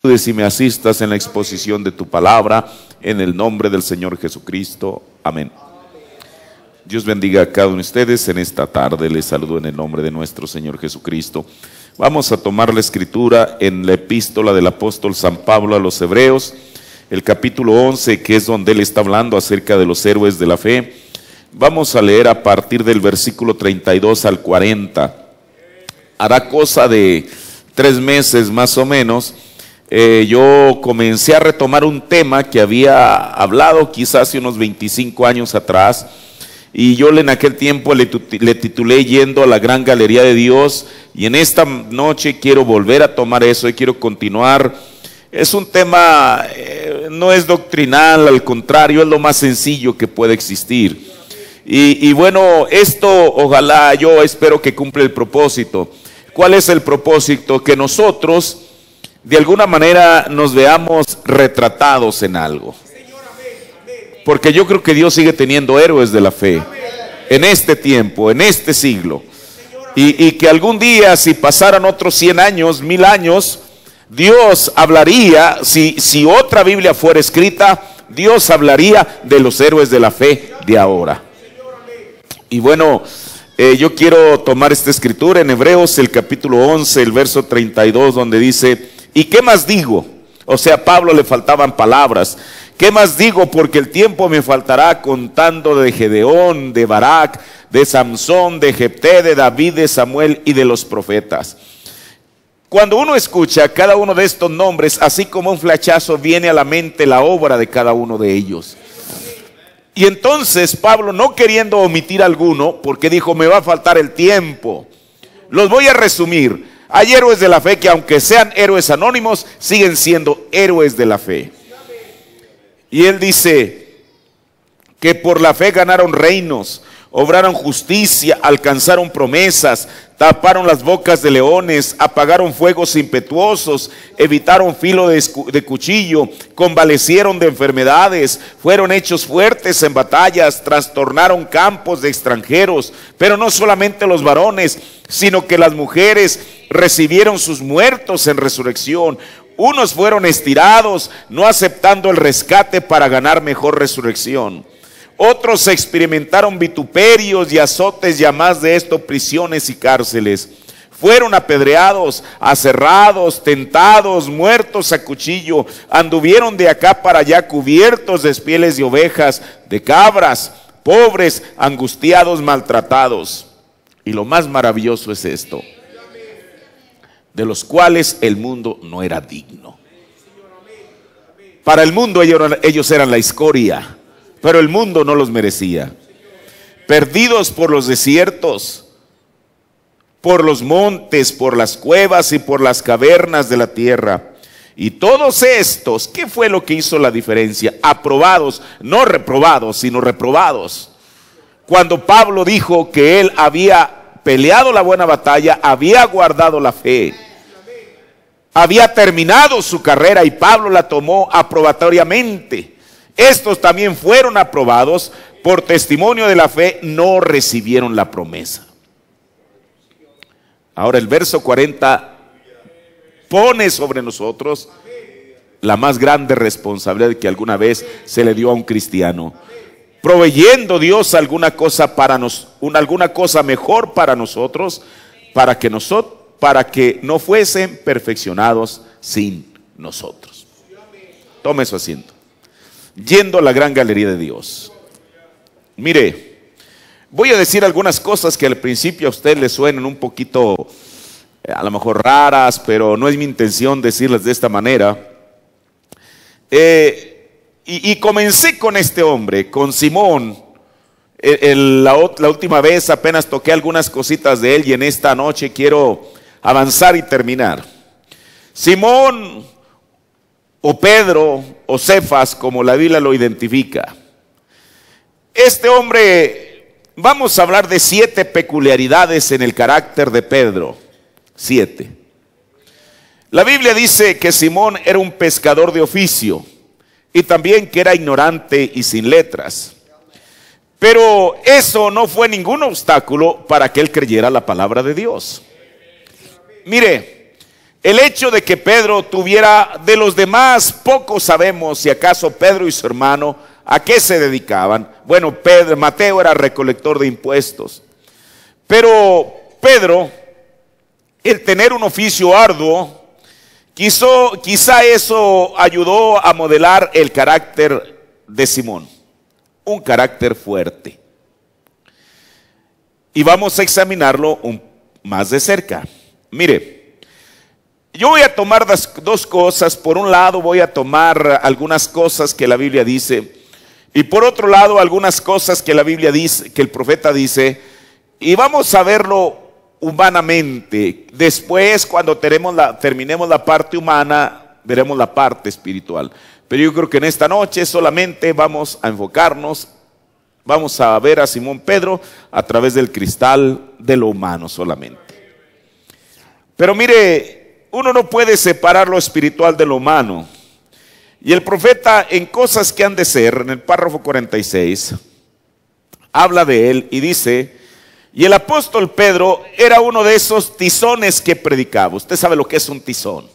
y me asistas en la exposición de tu palabra, en el nombre del Señor Jesucristo. Amén. Dios bendiga a cada uno de ustedes en esta tarde. Les saludo en el nombre de nuestro Señor Jesucristo. Vamos a tomar la escritura en la epístola del apóstol San Pablo a los Hebreos, el capítulo 11, que es donde él está hablando acerca de los héroes de la fe. Vamos a leer a partir del versículo 32 al 40. Hará cosa de 3 meses más o menos. Yo comencé a retomar un tema que había hablado quizás hace unos 25 años atrás, y yo en aquel tiempo le titulé Yendo a la Gran Galería de Dios, y en esta noche quiero volver a tomar eso y quiero continuar. Es un tema, no es doctrinal, al contrario, es lo más sencillo que puede existir. Y bueno, esto ojalá, yo espero que cumpla el propósito. ¿Cuál es el propósito? Que nosotros de alguna manera nos veamos retratados en algo. Porque yo creo que Dios sigue teniendo héroes de la fe en este tiempo, en este siglo. Y que algún día, si pasaran otros 100 años, 1000 años, Dios hablaría, si otra Biblia fuera escrita, Dios hablaría de los héroes de la fe de ahora. Y bueno, yo quiero tomar esta escritura en Hebreos, el capítulo 11, el verso 32, donde dice: ¿y qué más digo? O sea, a Pablo le faltaban palabras. ¿Qué más digo? Porque el tiempo me faltará contando de Gedeón, de Barak, de Samsón, de Jefté, de David, de Samuel y de los profetas. Cuando uno escucha cada uno de estos nombres, así como un flechazo, viene a la mente la obra de cada uno de ellos. Y entonces Pablo, no queriendo omitir alguno, porque dijo, me va a faltar el tiempo, los voy a resumir. Hay héroes de la fe que, aunque sean héroes anónimos, siguen siendo héroes de la fe. Y él dice que por la fe ganaron reinos, obraron justicia, alcanzaron promesas, taparon las bocas de leones, apagaron fuegos impetuosos, evitaron filo de cuchillo, convalecieron de enfermedades, fueron hechos fuertes en batallas, trastornaron campos de extranjeros. Pero no solamente los varones, sino que las mujeres recibieron sus muertos en resurrección. Unos fueron estirados, no aceptando el rescate para ganar mejor resurrección. Otros experimentaron vituperios y azotes, y a más de esto prisiones y cárceles. Fueron apedreados, aserrados, tentados, muertos a cuchillo. Anduvieron de acá para allá cubiertos de pieles de ovejas, de cabras, pobres, angustiados, maltratados. Y lo más maravilloso es esto: de los cuales el mundo no era digno. Para el mundo ellos eran la escoria, pero el mundo no los merecía. Perdidos por los desiertos, por los montes, por las cuevas y por las cavernas de la tierra. Y todos estos, ¿qué fue lo que hizo la diferencia? Aprobados, no reprobados, sino reprobados. Cuando Pablo dijo que él había peleado la buena batalla, había guardado la fe, había terminado su carrera, y Pablo la tomó aprobatoriamente. Estos también fueron aprobados, por testimonio de la fe no recibieron la promesa. Ahora el verso 40 pone sobre nosotros la más grande responsabilidad que alguna vez se le dio a un cristiano, proveyendo Dios alguna cosa mejor para nosotros, para que no fuesen perfeccionados sin nosotros. Tome su asiento. Yendo a la gran galería de Dios. Mire, voy a decir algunas cosas que al principio a usted le suenan un poquito, a lo mejor raras, pero no es mi intención decirlas de esta manera. Y comencé con este hombre, con Simón. La última vez apenas toqué algunas cositas de él, y en esta noche quiero avanzar y terminar. Simón, o Pedro, o Cefas, como la Biblia lo identifica. Este hombre, vamos a hablar de 7 peculiaridades en el carácter de Pedro. 7. La Biblia dice que Simón era un pescador de oficio, y también que era ignorante y sin letras. Pero eso no fue ningún obstáculo para que él creyera la palabra de Dios. Mire, El hecho de que Pedro tuviera, de los demás, poco sabemos si acaso Pedro y su hermano, ¿a qué se dedicaban? Bueno, Mateo era recolector de impuestos. Pero Pedro, el tener un oficio arduo, quizá eso ayudó a modelar el carácter de Simón. Un carácter fuerte. Y vamos a examinarlo más de cerca. Mire, yo voy a tomar dos cosas. Por un lado voy a tomar algunas cosas que la Biblia dice, y por otro lado algunas cosas que la Biblia dice, que el profeta dice, y vamos a verlo humanamente. Después, cuando terminemos la parte humana, veremos la parte espiritual. Pero yo creo que en esta noche solamente vamos a enfocarnos, vamos a ver a Simón Pedro a través del cristal de lo humano solamente. Pero mire, uno no puede separar lo espiritual de lo humano. Y el profeta, en cosas que han de ser, en el párrafo 46, habla de él y dice: y el apóstol Pedro era uno de esos tizones que predicaba. Usted sabe lo que es un tizón.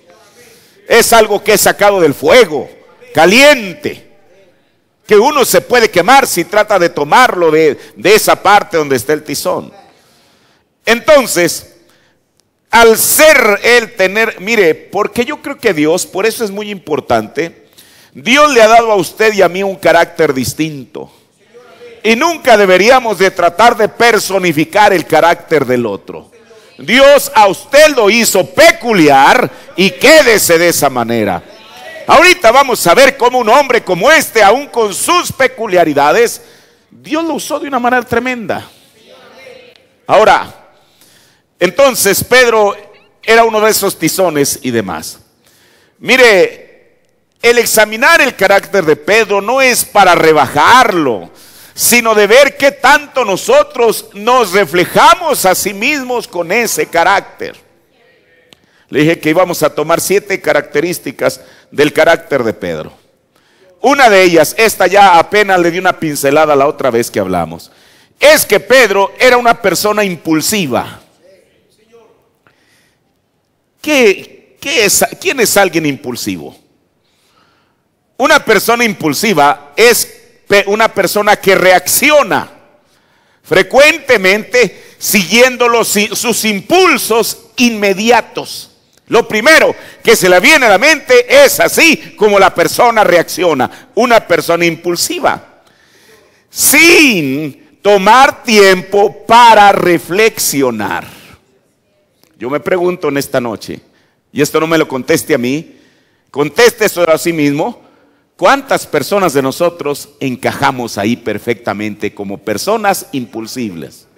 Es algo que es sacado del fuego, caliente, que uno se puede quemar si trata de tomarlo de esa parte donde está el tizón. Entonces, al ser él tener, mire, porque yo creo que Dios, por eso es muy importante, Dios le ha dado a usted y a mí un carácter distinto. Y nunca deberíamos de tratar de personificar el carácter del otro. Dios a usted lo hizo peculiar y quédese de esa manera. Ahorita vamos a ver cómo un hombre como este, aún con sus peculiaridades, Dios lo usó de una manera tremenda. Ahora, entonces Pedro era uno de esos tizones y demás. Mire, el examinar el carácter de Pedro no es para rebajarlo, sino de ver qué tanto nosotros nos reflejamos a sí mismos con ese carácter. Le dije que íbamos a tomar 7 características del carácter de Pedro. Una de ellas, esta ya apenas le di una pincelada la otra vez que hablamos, es que Pedro era una persona impulsiva. ¿Quién es alguien impulsivo? Una persona impulsiva es una persona que reacciona frecuentemente siguiendo sus impulsos inmediatos. Lo primero que se le viene a la mente es así como la persona reacciona. Una persona impulsiva, sin tomar tiempo para reflexionar. Yo me pregunto en esta noche, y esto no me lo conteste a mí, conteste eso a sí mismo: ¿cuántas personas de nosotros encajamos ahí perfectamente como personas impulsibles?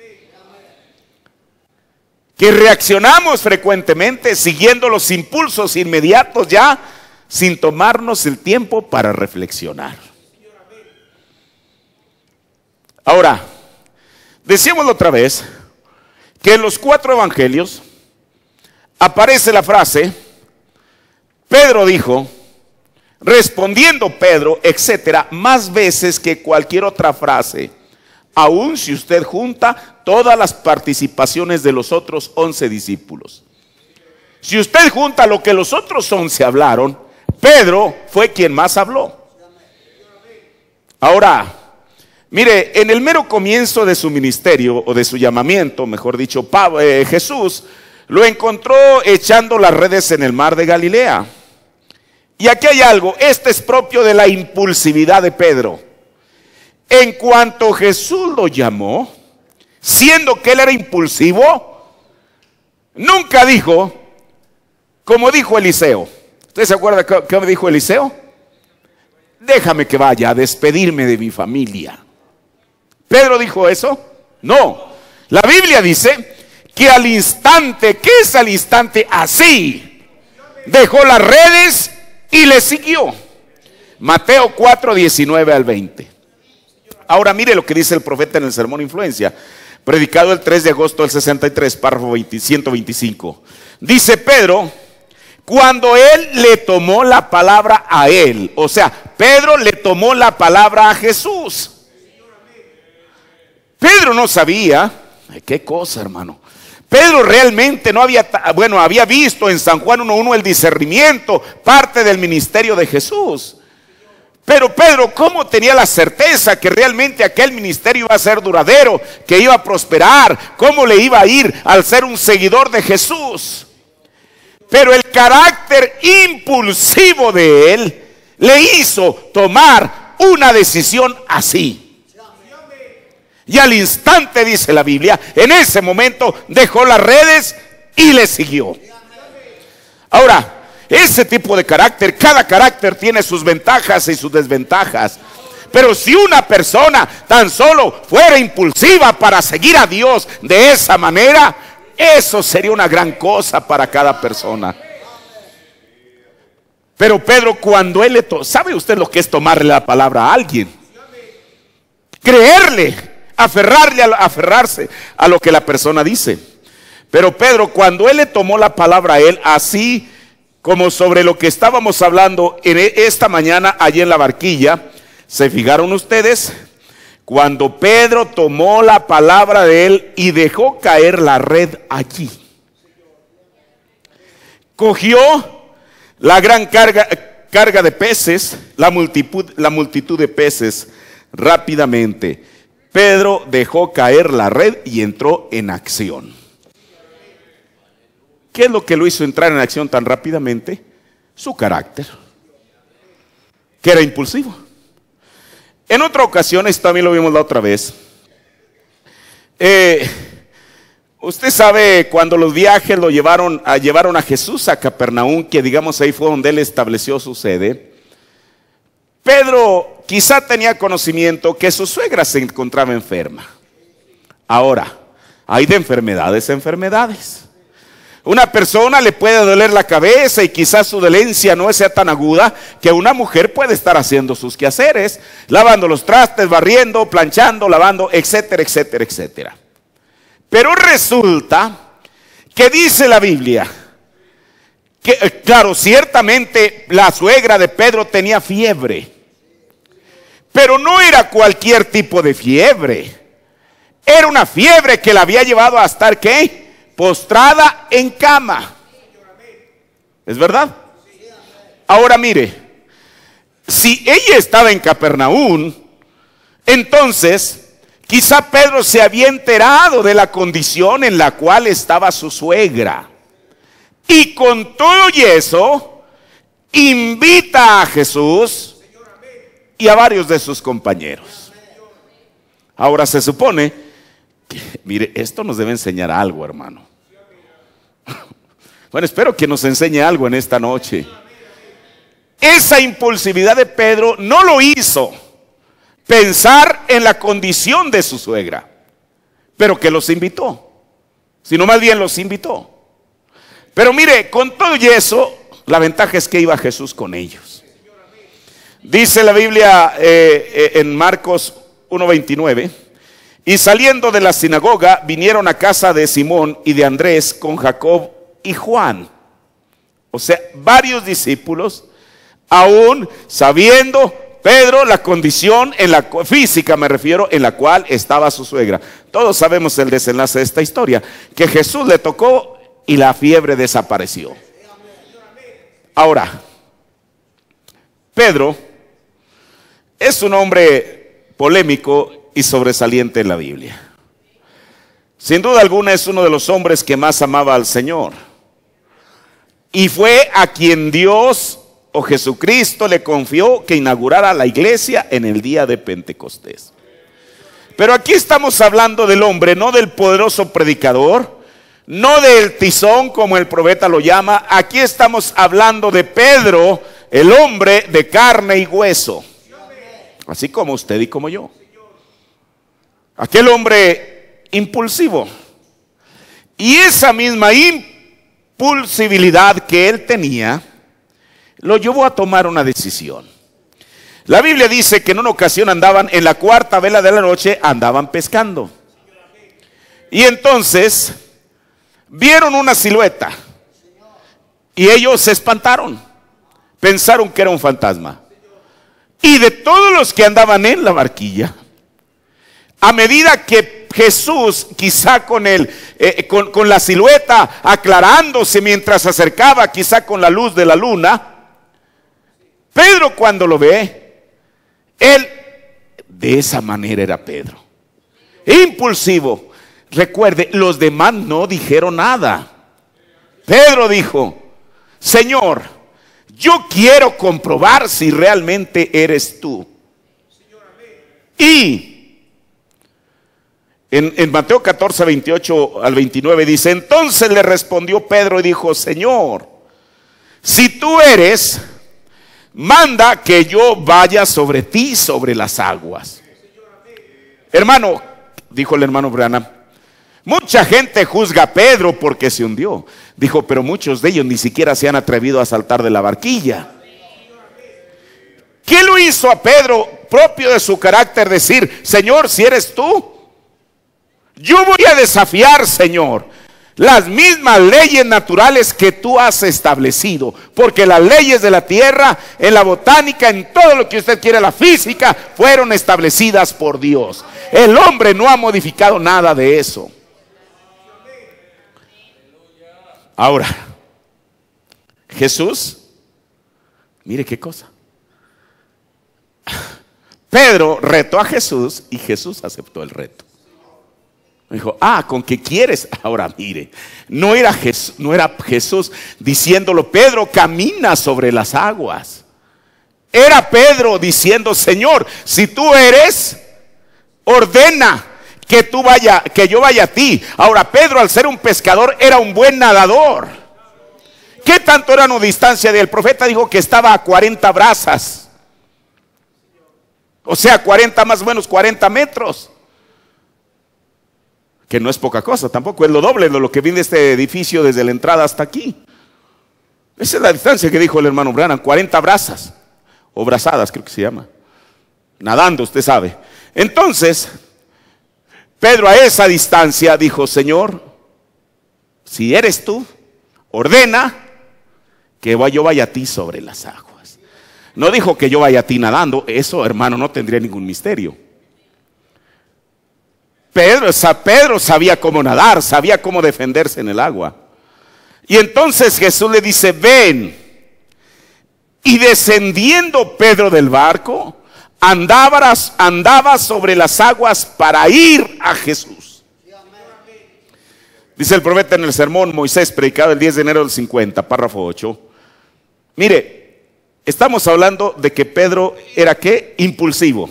Que reaccionamos frecuentemente siguiendo los impulsos inmediatos ya, sin tomarnos el tiempo para reflexionar. Ahora, decíamoslo otra vez, que en los 4 evangelios aparece la frase: Pedro dijo, respondiendo Pedro, etcétera, más veces que cualquier otra frase, aun si usted junta todas las participaciones de los otros 11 discípulos. Si usted junta lo que los otros 11 hablaron, Pedro fue quien más habló. Ahora, mire, en el mero comienzo de su ministerio, o de su llamamiento, mejor dicho, Jesús lo encontró echando las redes en el mar de Galilea. Y aquí hay algo, este es propio de la impulsividad de Pedro. En cuanto Jesús lo llamó, siendo que él era impulsivo, nunca dijo, como dijo Eliseo. ¿Usted se acuerda qué dijo Eliseo? Déjame que vaya a despedirme de mi familia. ¿Pedro dijo eso? No. La Biblia dice que al instante, ¿qué es al instante? Así, dejó las redes y le siguió. Mateo 4, 19 al 20. Ahora mire lo que dice el profeta en el sermón Influencia, predicado el 3 de agosto del 63, párrafo 125. Dice Pedro, cuando él le tomó la palabra a él, o sea, Pedro le tomó la palabra a Jesús. Pedro no sabía, qué cosa, hermano. Pedro realmente no había, había visto en San Juan 1:1 el discernimiento, parte del ministerio de Jesús. Pero Pedro, ¿cómo tenía la certeza que realmente aquel ministerio iba a ser duradero, que iba a prosperar? ¿Cómo le iba a ir al ser un seguidor de Jesús? Pero el carácter impulsivo de él le hizo tomar una decisión así. Y al instante, dice la Biblia, en ese momento dejó las redes y le siguió. Ahora, ese tipo de carácter, cada carácter tiene sus ventajas y sus desventajas. Pero si una persona tan solo fuera impulsiva para seguir a Dios de esa manera, eso sería una gran cosa para cada persona. Pero Pedro, cuando él ¿sabe usted lo que es tomarle la palabra a alguien? Creerle, aferrarse a lo que la persona dice. Pero Pedro, cuando él le tomó la palabra a él, así como sobre lo que estábamos hablando en esta mañana allí en la barquilla, ¿se fijaron ustedes? Cuando Pedro tomó la palabra de él y dejó caer la red allí, cogió la gran carga de peces, la multitud de peces, rápidamente Pedro dejó caer la red y entró en acción. ¿Qué es lo que lo hizo entrar en acción tan rápidamente? Su carácter, que era impulsivo. En otra ocasión, esto también lo vimos la otra vez. Usted sabe cuando los viajes lo llevaron a Jesús a Capernaum, que digamos ahí fue donde él estableció su sede. Pedro quizá tenía conocimiento que su suegra se encontraba enferma. Ahora, hay de enfermedades a enfermedades. Una persona le puede doler la cabeza y quizás su dolencia no sea tan aguda, que una mujer puede estar haciendo sus quehaceres, lavando los trastes, barriendo, planchando, lavando, etcétera, etcétera, etcétera. Pero resulta que dice la Biblia que, claro, ciertamente la suegra de Pedro tenía fiebre, pero no era cualquier tipo de fiebre. Era una fiebre que la había llevado a estar, ¿qué? Postrada en cama. ¿Es verdad? Ahora mire, si ella estaba en Capernaum, entonces quizá Pedro se había enterado de la condición en la cual estaba su suegra. Y con todo y eso, invita a Jesús y a varios de sus compañeros. Ahora se supone que, mire, esto nos debe enseñar algo, hermano. Bueno, espero que nos enseñe algo en esta noche. Esa impulsividad de Pedro no lo hizo pensar en la condición de su suegra, pero que los invitó, sino más bien los invitó. Pero mire, con todo y eso, la ventaja es que iba Jesús con ellos. Dice la Biblia en Marcos 1:29, y saliendo de la sinagoga vinieron a casa de Simón y de Andrés con Jacob y Juan. O sea, varios discípulos, aún sabiendo Pedro la condición en la física, me refiero, en la cual estaba su suegra. Todos sabemos el desenlace de esta historia, que Jesús le tocó y la fiebre desapareció. Ahora, Pedro es un hombre polémico y sobresaliente en la Biblia. Sin duda alguna es uno de los hombres que más amaba al Señor. Y fue a quien Dios o Jesucristo le confió que inaugurara la iglesia en el día de Pentecostés. Pero aquí estamos hablando del hombre, no del poderoso predicador, no del tizón como el profeta lo llama. Aquí estamos hablando de Pedro, el hombre de carne y hueso, así como usted y como yo. Aquel hombre impulsivo. Y esa misma impulsibilidad que él tenía lo llevó a tomar una decisión. La Biblia dice que en una ocasión andaban en la cuarta vela de la noche, andaban pescando. Y entonces vieron una silueta y ellos se espantaron, pensaron que era un fantasma. Y de todos los que andaban en la barquilla, a medida que Jesús, quizá con la silueta aclarándose mientras se acercaba, quizá con la luz de la luna, Pedro cuando lo ve, él de esa manera era Pedro, impulsivo. Recuerde, los demás no dijeron nada. Pedro dijo: Señor, yo quiero comprobar si realmente eres tú. Y en Mateo 14, 28 al 29 dice: entonces le respondió Pedro y dijo: Señor, si tú eres, manda que yo vaya sobre ti sobre las aguas. Hermano, dijo el hermano Branham, mucha gente juzga a Pedro porque se hundió. Dijo, pero muchos de ellos ni siquiera se han atrevido a saltar de la barquilla. ¿Qué lo hizo a Pedro, propio de su carácter, decir: Señor, si eres tú, yo voy a desafiar, Señor, las mismas leyes naturales que tú has establecido? Porque las leyes de la tierra, en la botánica, en todo lo que usted quiera, la física, fueron establecidas por Dios. El hombre no ha modificado nada de eso. Ahora, Jesús, mire qué cosa. Pedro retó a Jesús y Jesús aceptó el reto. Dijo: ¿con qué quieres? Ahora mire, no era Jesús diciéndolo: Pedro, camina sobre las aguas. Era Pedro diciendo: Señor, si tú eres, ordena que yo vaya a ti. Ahora, Pedro, al ser un pescador, era un buen nadador. ¿Qué tanto era la distancia del profeta? Dijo que estaba a 40 brazas. O sea, 40 más o menos 40 metros. Que no es poca cosa, tampoco es lo doble de lo que viene este edificio desde la entrada hasta aquí. Esa es la distancia que dijo el hermano Branham, 40 brazas, o brazadas creo que se llama. Nadando, usted sabe. Entonces, Pedro a esa distancia dijo: Señor, si eres tú, ordena que yo vaya a ti sobre las aguas. No dijo que yo vaya a ti nadando. Eso, hermano, no tendría ningún misterio. Pedro sabía cómo nadar, sabía cómo defenderse en el agua. Y entonces Jesús le dice: ven. Y descendiendo Pedro del barco, andaba sobre las aguas para ir a Jesús. Dice el profeta en el sermón Moisés, predicado el 10 de enero del 50, párrafo 8. Mire, estamos hablando de que Pedro era ¿qué? Impulsivo.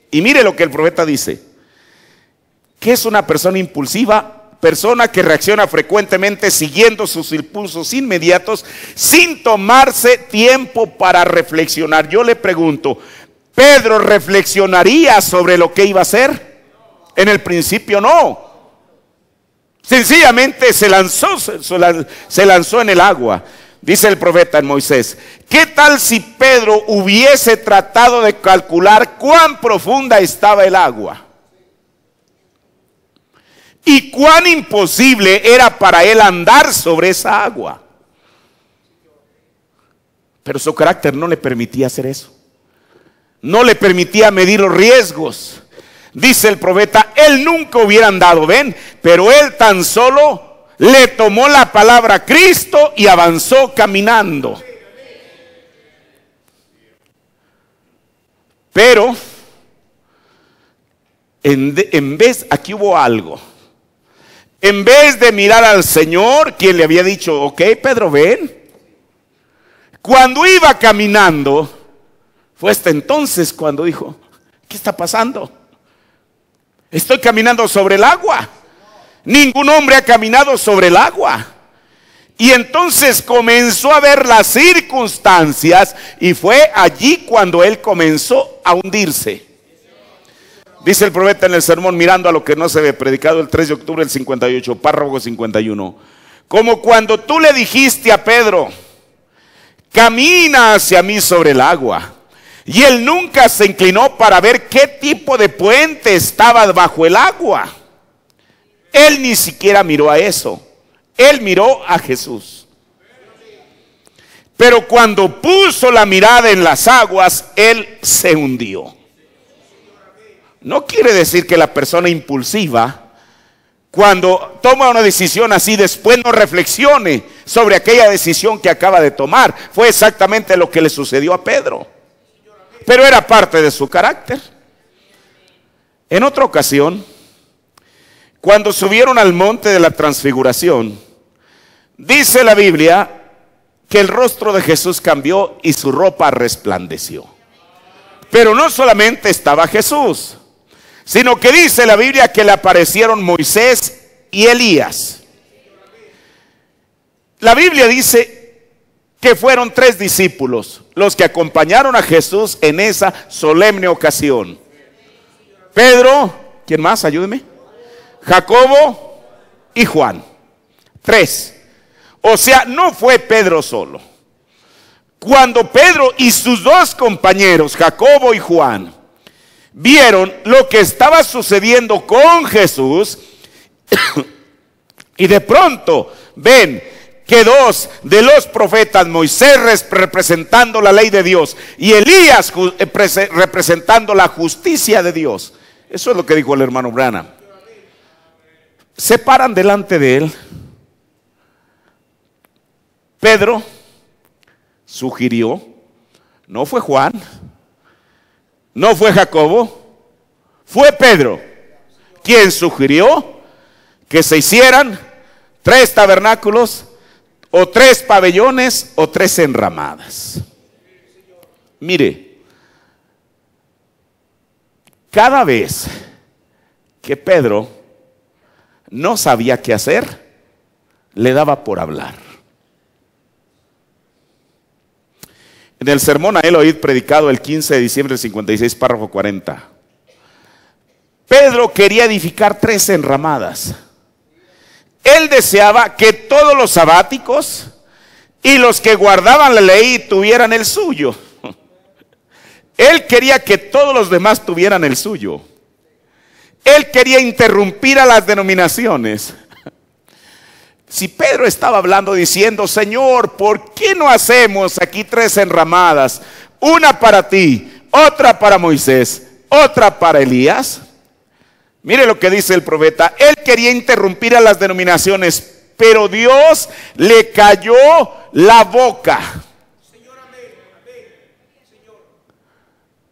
Y mire lo que el profeta dice: ¿qué es una persona impulsiva? Persona que reacciona frecuentemente siguiendo sus impulsos inmediatos sin tomarse tiempo para reflexionar. Yo le pregunto, ¿Pedro reflexionaría sobre lo que iba a hacer? En el principio no. Sencillamente se lanzó en el agua. Dice el profeta en Moisés: ¿qué tal si Pedro hubiese tratado de calcular cuán profunda estaba el agua? Y cuán imposible era para él andar sobre esa agua. Pero su carácter no le permitía hacer eso. No le permitía medir los riesgos. Dice el profeta: él nunca hubiera andado, ven, pero él tan solo le tomó la palabra a Cristo y avanzó caminando. Pero aquí hubo algo. En vez de mirar al Señor, quien le había dicho: ok, Pedro, ven. Cuando iba caminando, fue hasta entonces cuando dijo: ¿qué está pasando? Estoy caminando sobre el agua. Ningún hombre ha caminado sobre el agua. Y entonces comenzó a ver las circunstancias, y fue allí cuando él comenzó a hundirse. Dice el profeta en el sermón, mirando a lo que no se ve, predicado el 3 de octubre del 58, párrafo 51. Como cuando tú le dijiste a Pedro: camina hacia mí sobre el agua. Y él nunca se inclinó para ver qué tipo de puente estaba bajo el agua. Él ni siquiera miró a eso. Él miró a Jesús. Pero cuando puso la mirada en las aguas, él se hundió. No quiere decir que la persona impulsiva cuando toma una decisión así, después no reflexione sobre aquella decisión que acaba de tomar. Fue exactamente lo que le sucedió a Pedro, pero era parte de su carácter. En otra ocasión, cuando subieron al monte de la transfiguración, dice la Biblia que el rostro de Jesús cambió y su ropa resplandeció. Pero no solamente estaba Jesús, sino que dice la Biblia que le aparecieron Moisés y Elías. La Biblia dice que fueron 3 discípulos los que acompañaron a Jesús en esa solemne ocasión. Pedro, ¿quién más? Ayúdeme. Jacobo y Juan. 3. O sea, no fue Pedro solo. Cuando Pedro y sus 2 compañeros, Jacobo y Juan, vieron lo que estaba sucediendo con Jesús, y de pronto ven que 2 de los profetas, Moisés representando la ley de Dios y Elías representando la justicia de Dios. Eso es lo que dijo el hermano Branham. Se paran delante de él. Pedro sugirió, no fue Juan, no fue Jacobo, fue Pedro quien sugirió que se hicieran 3 tabernáculos o 3 pabellones o 3 enramadas. Mire, cada vez que Pedro no sabía qué hacer, le daba por hablar. En el sermón a él oíd predicado el 15 de diciembre del 56, párrafo 40. Pedro quería edificar 3 enramadas. Él deseaba que todos los sabáticos y los que guardaban la ley tuvieran el suyo. Él quería que todos los demás tuvieran el suyo. Él quería interrumpir a las denominaciones. Si Pedro estaba hablando diciendo, Señor, ¿por qué no hacemos aquí 3 enramadas? Una para ti, otra para Moisés, otra para Elías. Mire lo que dice el profeta. Él quería interrumpir a las denominaciones, pero Dios le cayó la boca.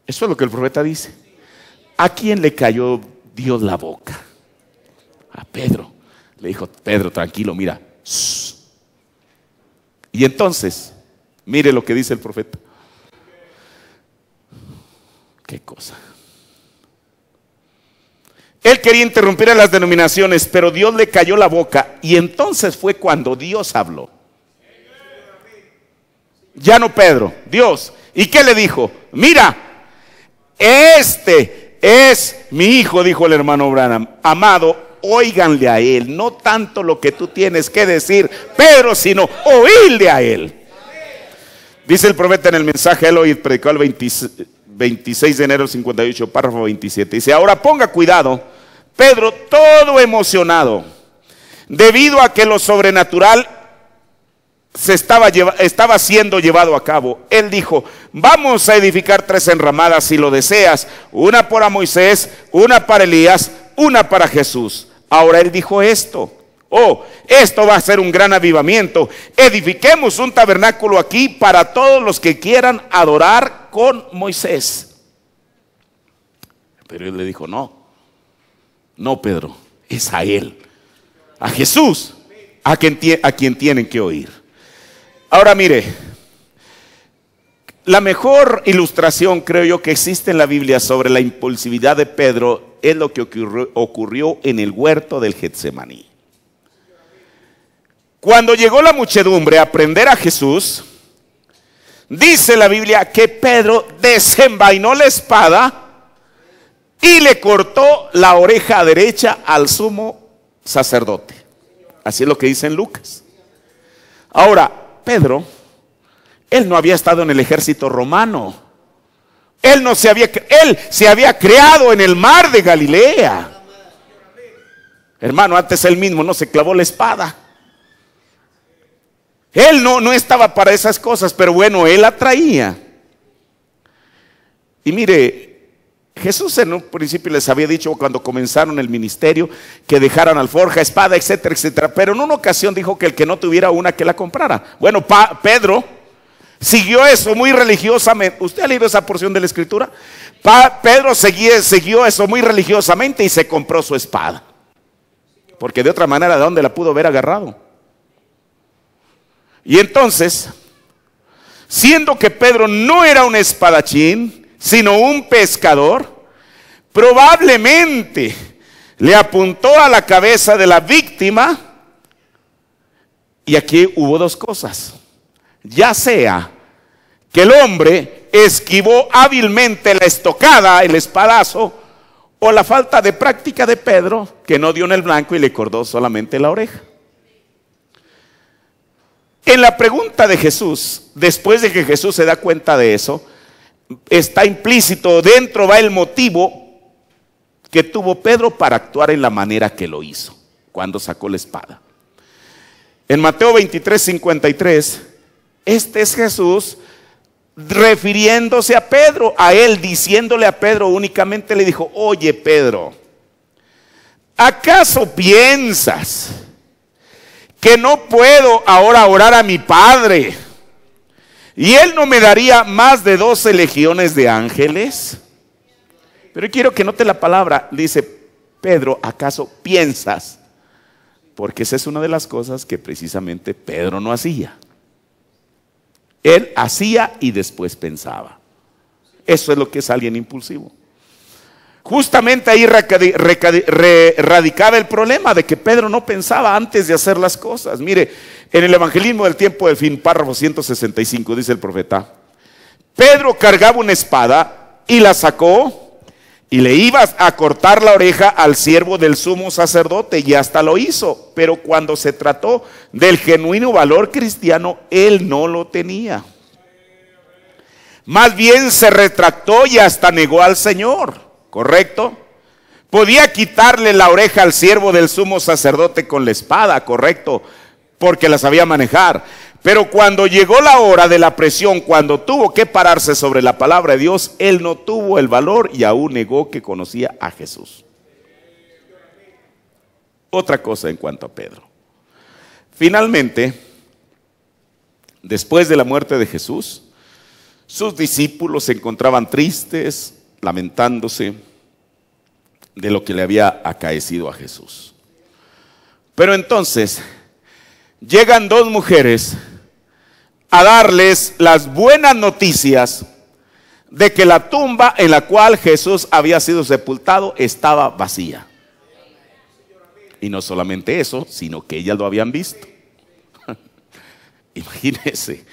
Eso es lo que el profeta dice. ¿A quién le cayó Dios la boca? A Pedro. Le dijo, Pedro, tranquilo, mira. Y entonces, mire lo que dice el profeta. ¿Qué cosa? Él quería interrumpir a las denominaciones, pero Dios le cayó la boca. Y entonces fue cuando Dios habló. Ya no Pedro, Dios. ¿Y qué le dijo? Mira, este es mi hijo, dijo el hermano Branham. Amado, óiganle a él, no tanto lo que tú tienes que decir, Pedro, sino oírle a él. Dice el profeta en el mensaje, él hoy predicó el 26 de enero del 58, párrafo 27. Dice, ahora ponga cuidado, Pedro, todo emocionado, debido a que lo sobrenatural estaba siendo llevado a cabo. Él dijo, vamos a edificar 3 enramadas si lo deseas, una para Moisés, una para Elías, una para Jesús. Ahora él dijo esto, esto va a ser un gran avivamiento. Edifiquemos un tabernáculo aquí para todos los que quieran adorar con Moisés. Pero él le dijo, no Pedro, es a él, a Jesús, a quien tienen que oír. Ahora mire, la mejor ilustración creo yo que existe en la Biblia sobre la impulsividad de Pedro es lo que ocurrió en el huerto del Getsemaní. Cuando llegó la muchedumbre a prender a Jesús, dice la Biblia que Pedro desenvainó la espada y le cortó la oreja derecha al sumo sacerdote. Así es lo que dice en Lucas. Ahora, Pedro, él no había estado en el ejército romano. Él se había criado en el mar de Galilea. Hermano, antes él mismo no se clavó la espada. Él no estaba para esas cosas, pero bueno, él la traía. Y mire, Jesús en un principio les había dicho cuando comenzaron el ministerio que dejaran alforja, espada, etcétera, etcétera. Pero en una ocasión dijo que el que no tuviera una que la comprara. Bueno, Pedro siguió eso muy religiosamente. ¿Usted ha leído esa porción de la escritura? Pedro siguió eso muy religiosamente y se compró su espada. Porque de otra manera, ¿de dónde la pudo haber agarrado? Y entonces, siendo que Pedro no era un espadachín, sino un pescador, probablemente le apuntó a la cabeza de la víctima. Y aquí hubo dos cosas. Ya sea que el hombre esquivó hábilmente la estocada, el espadazo, o la falta de práctica de Pedro, que no dio en el blanco y le cortó solamente la oreja. En la pregunta de Jesús, después de que Jesús se da cuenta de eso, está implícito, dentro va el motivo que tuvo Pedro para actuar en la manera que lo hizo, cuando sacó la espada. En Mateo 23:53, este es Jesús refiriéndose a Pedro, a él, diciéndole a Pedro únicamente, le dijo: oye Pedro, ¿acaso piensas que no puedo ahora orar a mi Padre y Él no me daría más de 12 legiones de ángeles? Pero quiero que note la palabra, dice Pedro, ¿acaso piensas? Porque esa es una de las cosas que precisamente Pedro no hacía. Él hacía y después pensaba. Eso es lo que es alguien impulsivo. Justamente ahí radicaba el problema de que Pedro no pensaba antes de hacer las cosas. Mire, en el evangelismo del tiempo del fin, párrafo 165, dice el profeta: Pedro cargaba una espada y la sacó y le iba a cortar la oreja al siervo del sumo sacerdote, y hasta lo hizo. Pero cuando se trató del genuino valor cristiano, él no lo tenía. Más bien se retractó y hasta negó al Señor. ¿Correcto? Podía quitarle la oreja al siervo del sumo sacerdote con la espada, correcto, porque la sabía manejar. Pero cuando llegó la hora de la presión, cuando tuvo que pararse sobre la palabra de Dios, él no tuvo el valor y aún negó que conocía a Jesús. Otra cosa en cuanto a Pedro. Finalmente, después de la muerte de Jesús, sus discípulos se encontraban tristes, lamentándose de lo que le había acaecido a Jesús. Pero entonces llegan dos mujeres a darles las buenas noticias de que la tumba en la cual Jesús había sido sepultado estaba vacía. Y no solamente eso, sino que ellas lo habían visto. Imagínense.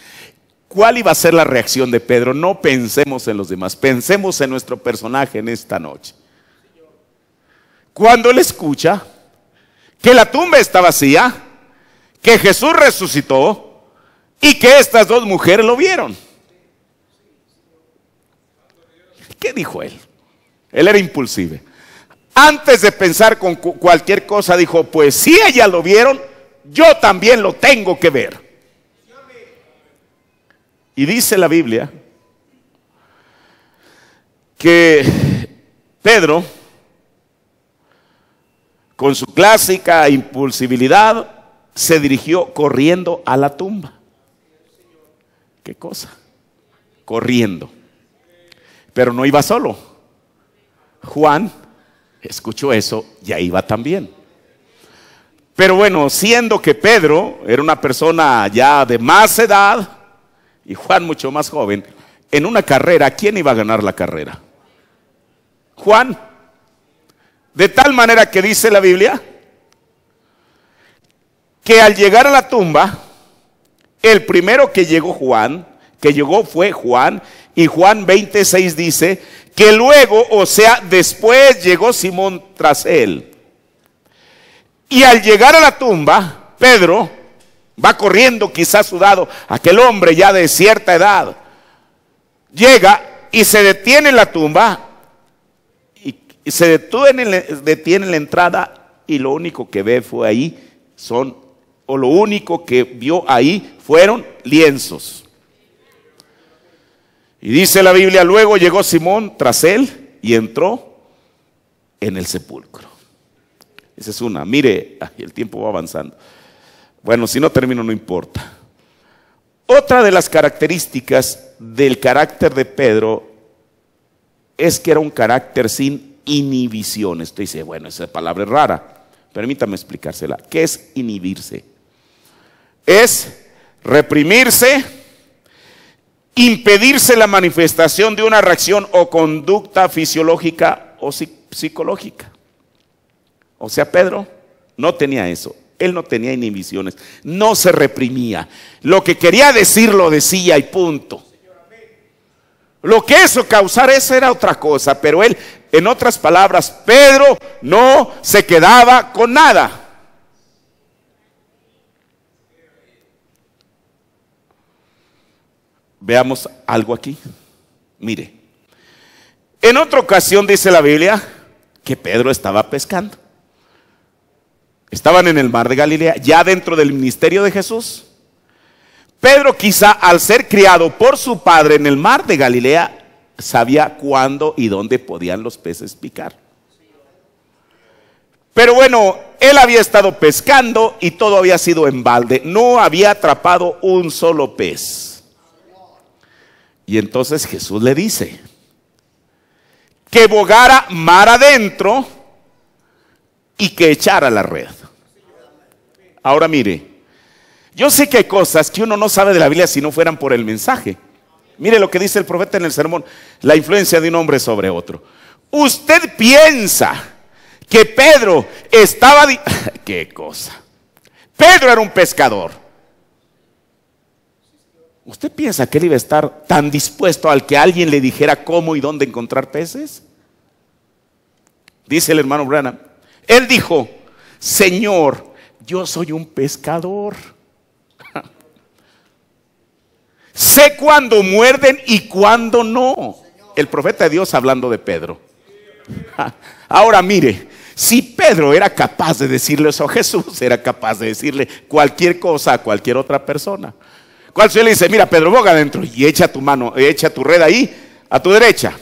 ¿Cuál iba a ser la reacción de Pedro? No pensemos en los demás, pensemos en nuestro personaje en esta noche. Cuando él escucha que la tumba está vacía, que Jesús resucitó y que estas dos mujeres lo vieron. ¿Qué dijo él? Él era impulsivo. Antes de pensar con cualquier cosa, dijo: pues si ellas lo vieron, yo también lo tengo que ver. Y dice la Biblia que Pedro, con su clásica impulsividad, se dirigió corriendo a la tumba. ¿Qué cosa? Corriendo. Pero no iba solo. Juan escuchó eso, ya iba también. Pero bueno, siendo que Pedro era una persona ya de más edad y Juan mucho más joven, en una carrera, ¿quién iba a ganar la carrera? Juan. De tal manera que dice la Biblia que al llegar a la tumba, el primero que llegó fue Juan, y Juan 20:6 dice que luego, o sea, después llegó Simón tras él. Y al llegar a la tumba, Pedro va corriendo, quizás sudado, aquel hombre ya de cierta edad, llega y se detiene en la tumba, y se detiene en la entrada, y lo único que ve fue ahí lo único que vio ahí fueron lienzos. Y dice la Biblia, luego llegó Simón tras él, y entró en el sepulcro. Esa es una. Mire, el tiempo va avanzando. Bueno, si no termino no importa. Otra de las características del carácter de Pedro es que era un carácter sin inhibiciones. Usted dice, bueno, esa palabra es rara. Permítame explicársela. ¿Qué es inhibirse? Es reprimirse, impedirse la manifestación de una reacción o conducta fisiológica o psicológica. O sea, Pedro no tenía eso. Él no tenía inhibiciones, no se reprimía. Lo que quería decir lo decía y punto. Lo que eso causara, eso era otra cosa. Pero él, en otras palabras, Pedro no se quedaba con nada. Veamos algo aquí. Mire, en otra ocasión dice la Biblia que Pedro estaba pescando. Estaban en el mar de Galilea, ya dentro del ministerio de Jesús. Pedro, quizá al ser criado por su padre en el mar de Galilea, sabía cuándo y dónde podían los peces picar. Pero bueno, él había estado pescando y todo había sido en balde. No había atrapado un solo pez. Y entonces Jesús le dice que bogara mar adentro y que echara la red. Ahora mire, yo sé que hay cosas que uno no sabe de la Biblia si no fueran por el mensaje. Mire lo que dice el profeta en el sermón, la influencia de un hombre sobre otro. Usted piensa que Pedro estaba... ¿Qué cosa? Pedro era un pescador. ¿Usted piensa que él iba a estar tan dispuesto al que alguien le dijera cómo y dónde encontrar peces? Dice el hermano Branham. Él dijo, Señor, yo soy un pescador. Sé cuándo muerden y cuándo no. El profeta de Dios hablando de Pedro. Ahora mire, si Pedro era capaz de decirle eso a Jesús, era capaz de decirle cualquier cosa a cualquier otra persona. ¿Cuál se le dice? Mira, Pedro, boga adentro y echa tu mano, echa tu red ahí a tu derecha.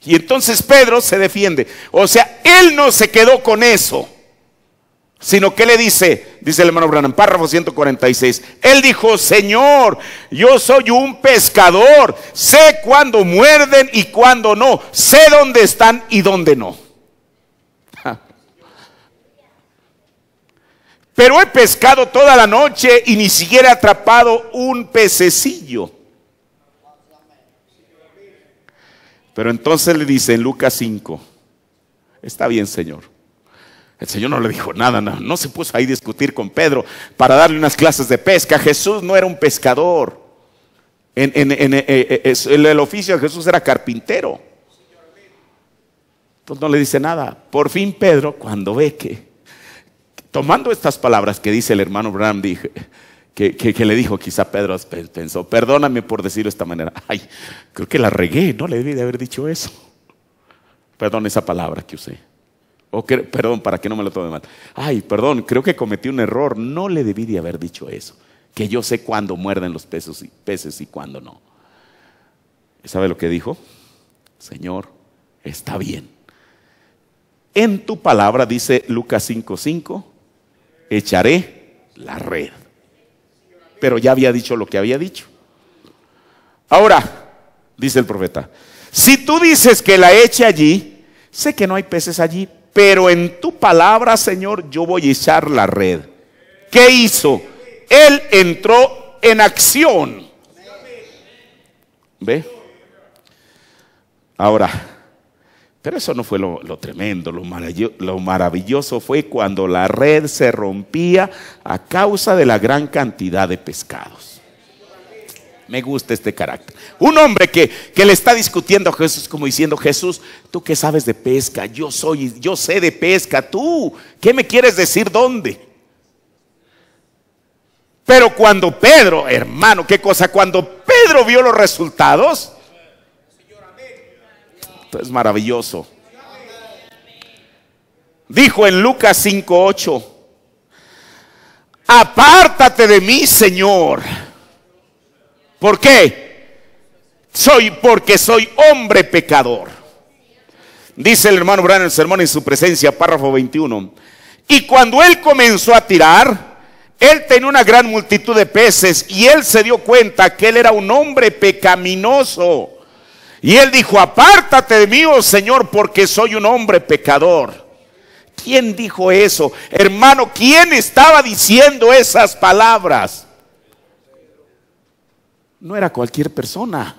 Y entonces Pedro se defiende. O sea, él no se quedó con eso, sino que le dice, dice el hermano Branham, párrafo 146. Él dijo, Señor, yo soy un pescador, sé cuándo muerden y cuándo no, sé dónde están y dónde no. Pero he pescado toda la noche y ni siquiera he atrapado un pececillo. Pero entonces le dice en Lucas 5, está bien, Señor. El Señor no le dijo nada, no se puso ahí a discutir con Pedro para darle unas clases de pesca. Jesús no era un pescador. El oficio de Jesús era carpintero. Entonces no le dice nada. Por fin Pedro, cuando ve que, tomando estas palabras que dice el hermano Branham, que le dijo, quizá Pedro pensó, perdóname por decirlo de esta manera. Ay, creo que la regué, no le debí de haber dicho eso. Perdón esa palabra que usé. Perdón, para que no me lo tome mal. Ay, perdón, creo que cometí un error. No le debí de haber dicho eso. Que yo sé cuándo muerden los peces y cuándo no. ¿Sabe lo que dijo? Señor, está bien. En tu palabra, dice Lucas 5:5, echaré la red. Pero ya había dicho lo que había dicho. Ahora, dice el profeta, si tú dices que la eche allí, sé que no hay peces allí, pero en tu palabra, Señor, yo voy a echar la red. ¿Qué hizo? Él entró en acción. ¿Ve? Ahora, pero eso no fue lo tremendo, lo maravilloso fue cuando la red se rompía a causa de la gran cantidad de pescados. Me gusta este carácter. Un hombre que le está discutiendo a Jesús como diciendo, Jesús, tú que sabes de pesca, yo sé de pesca, tú, ¿qué me quieres decir dónde? Pero cuando Pedro, hermano, ¿qué cosa? Cuando Pedro vio los resultados, esto es maravilloso. Dijo en Lucas 5:8, apártate de mí, Señor. ¿Por qué? porque soy hombre pecador. Dice el hermano Branham en el sermón en su presencia, párrafo 21. Y cuando él comenzó a tirar, él tenía una gran multitud de peces y él se dio cuenta que él era un hombre pecaminoso. Y él dijo: apártate de mí, oh Señor, porque soy un hombre pecador. ¿Quién dijo eso? Hermano, ¿quién estaba diciendo esas palabras? No era cualquier persona.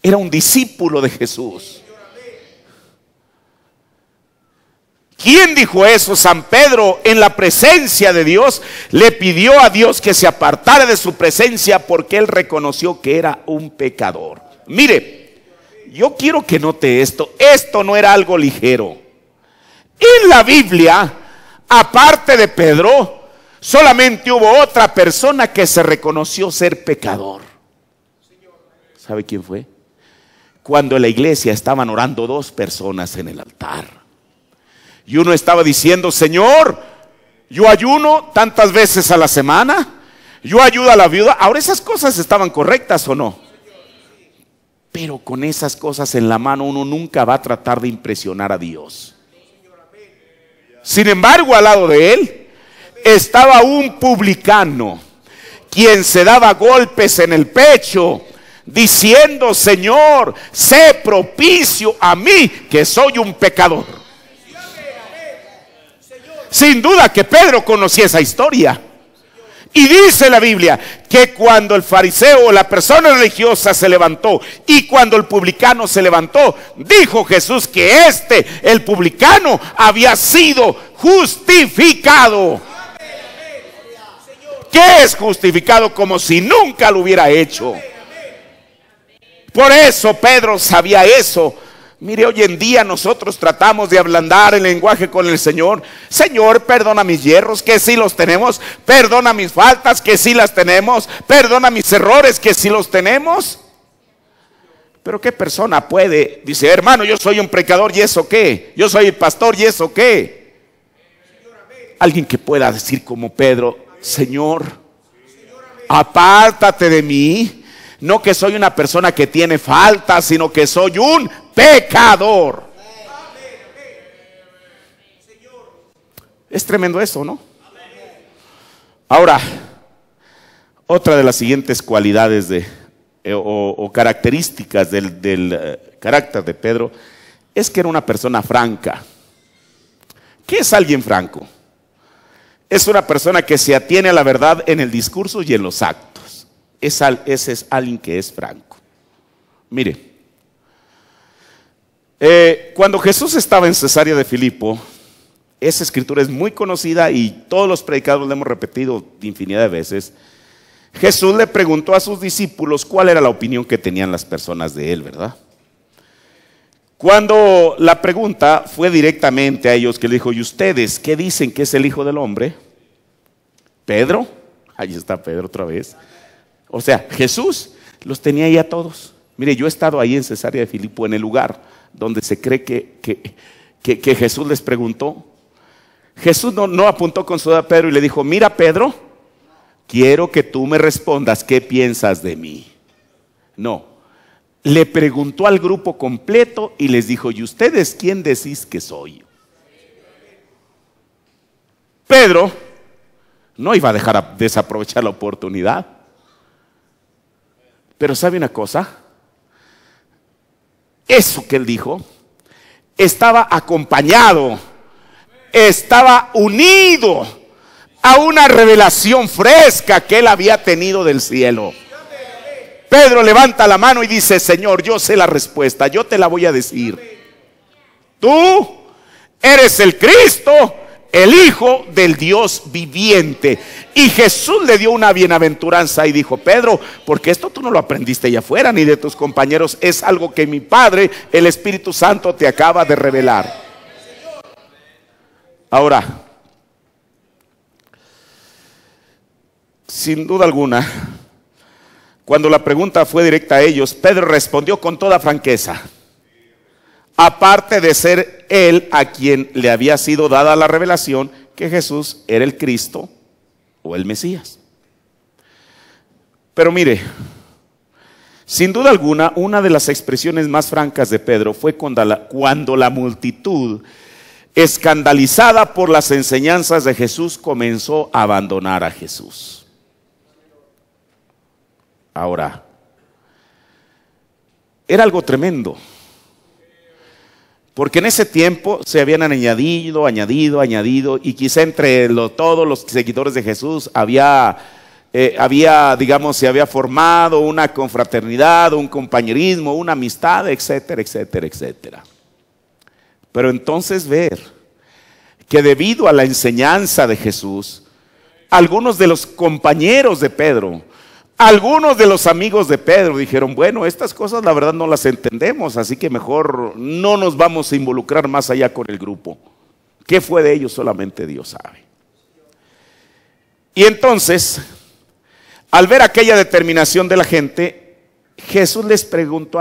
Era un discípulo de Jesús. ¿Quién dijo eso? San Pedro, en la presencia de Dios, le pidió a Dios que se apartara de su presencia porque él reconoció que era un pecador. Mire, yo quiero que note esto. Esto no era algo ligero. En la Biblia, aparte de Pedro, solamente hubo otra persona que se reconoció ser pecador. ¿Sabe quién fue? Cuando en la iglesia estaban orando dos personas en el altar. Y uno estaba diciendo: Señor, yo ayuno tantas veces a la semana, yo ayudo a la viuda. Ahora, esas cosas estaban correctas, ¿o no? Pero con esas cosas en la mano uno nunca va a tratar de impresionar a Dios. Sin embargo, al lado de él estaba un publicano, quien se daba golpes en el pecho, diciendo: Señor, sé propicio a mí, que soy un pecador. Sin duda que Pedro conocía esa historia. Y dice la Biblia que cuando el fariseo o la persona religiosa se levantó y cuando el publicano se levantó, dijo Jesús que el publicano, había sido justificado. ¿Qué es justificado? Como si nunca lo hubiera hecho. Por eso Pedro sabía eso. Mire, hoy en día nosotros tratamos de ablandar el lenguaje con el Señor. Señor, perdona mis hierros, que sí los tenemos. Perdona mis faltas, que sí las tenemos. Perdona mis errores, que sí los tenemos. Pero ¿qué persona puede? Dice: hermano, yo soy un pecador, ¿y eso qué? Yo soy el pastor, ¿y eso qué? Alguien que pueda decir como Pedro: Señor, apártate de mí. No que soy una persona que tiene faltas, sino que soy un pecador. Es tremendo eso, ¿no? Ahora, otra de las siguientes cualidades o características del carácter de Pedro es que era una persona franca. ¿Qué es alguien franco? Es una persona que se atiene a la verdad en el discurso y en los actos. Ese es alguien que es franco. Mire, cuando Jesús estaba en Cesarea de Filipo, esa escritura es muy conocida y todos los predicadores la hemos repetido infinidad de veces. Jesús le preguntó a sus discípulos cuál era la opinión que tenían las personas de él, ¿verdad? Cuando la pregunta fue directamente a ellos, que le dijo: ¿y ustedes qué dicen que es el Hijo del Hombre? Pedro, ahí está Pedro otra vez. O sea, Jesús los tenía ahí a todos. Mire, yo he estado ahí en Cesarea de Filipo, en el lugar donde se cree que Jesús les preguntó. Jesús no apuntó con su dedo a Pedro y le dijo: mira, Pedro, quiero que tú me respondas qué piensas de mí. No, le preguntó al grupo completo y les dijo: ¿y ustedes quién decís que soy? Pedro no iba a dejar desaprovechar la oportunidad. Pero ¿sabe una cosa? Eso que él dijo estaba acompañado, estaba unido a una revelación fresca que él había tenido del cielo. Pedro levanta la mano y dice: Señor, yo sé la respuesta, yo te la voy a decir. Tú eres el Cristo, el Hijo del Dios viviente. Y Jesús le dio una bienaventuranza y dijo: Pedro, porque esto tú no lo aprendiste allá afuera ni de tus compañeros, es algo que mi Padre, el Espíritu Santo, te acaba de revelar. Ahora, sin duda alguna, cuando la pregunta fue directa a ellos, Pedro respondió con toda franqueza. Aparte de ser él a quien le había sido dada la revelación que Jesús era el Cristo o el Mesías. Pero mire, Sin duda alguna, una de las expresiones más francas de Pedro fue cuando la multitud, escandalizada por las enseñanzas de Jesús, comenzó a abandonar a Jesús. Ahora, era algo tremendo, porque en ese tiempo se habían añadido, y quizá entre todos los seguidores de Jesús digamos, se había formado una confraternidad, un compañerismo, una amistad, etcétera, etcétera, etcétera. Pero entonces ver que debido a la enseñanza de Jesús, algunos de los compañeros de Pedro, algunos de los amigos de Pedro dijeron, bueno, estas cosas la verdad no las entendemos, así que mejor no nos vamos a involucrar más allá con el grupo. ¿Qué fue de ellos? Solamente Dios sabe. Y entonces, al ver aquella determinación de la gente, Jesús les preguntó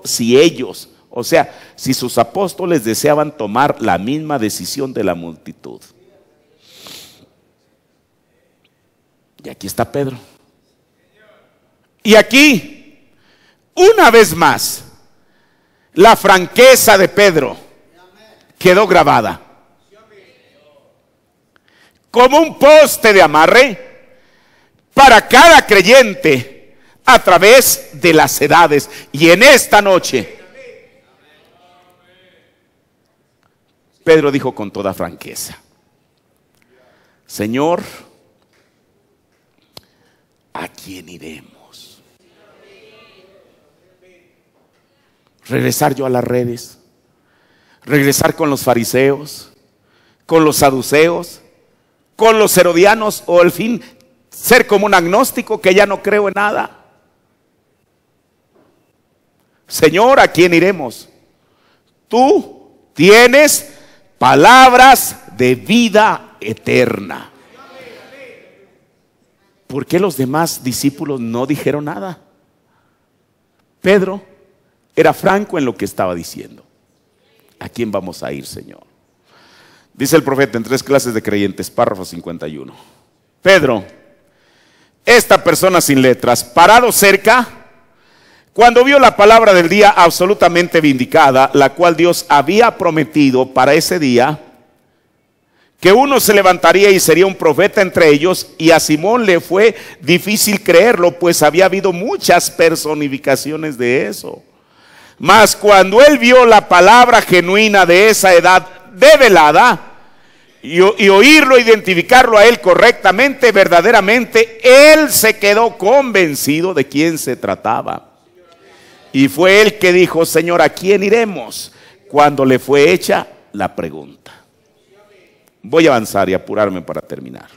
si ellos, o sea, si sus apóstoles deseaban tomar la misma decisión de la multitud. Y aquí está Pedro. Y aquí, una vez más, la franqueza de Pedro quedó grabada. Como un poste de amarre para cada creyente a través de las edades. Y en esta noche, Pedro dijo con toda franqueza, Señor, ¿a quién iremos? ¿Regresar yo a las redes? ¿Regresar con los fariseos? ¿Con los saduceos? ¿Con los herodianos? ¿O al fin ser como un agnóstico que ya no creo en nada? Señor, ¿a quién iremos? Tú tienes palabras de vida eterna. ¿Por qué los demás discípulos no dijeron nada? Pedro era franco en lo que estaba diciendo. ¿A quién vamos a ir, Señor? Dice el profeta en 3 clases de creyentes, párrafo 51. Pedro, esta persona sin letras, parado cerca, cuando vio la palabra del día absolutamente vindicada, la cual Dios había prometido para ese día, que uno se levantaría y sería un profeta entre ellos, y a Simón le fue difícil creerlo, pues había habido muchas personificaciones de eso. Mas cuando él vio la palabra genuina de esa edad develada, y oírlo, identificarlo a él correctamente, verdaderamente, él se quedó convencido de quién se trataba. Y fue él que dijo, Señor, ¿a quién iremos? Cuando le fue hecha la pregunta. Voy a avanzar y apurarme para terminar.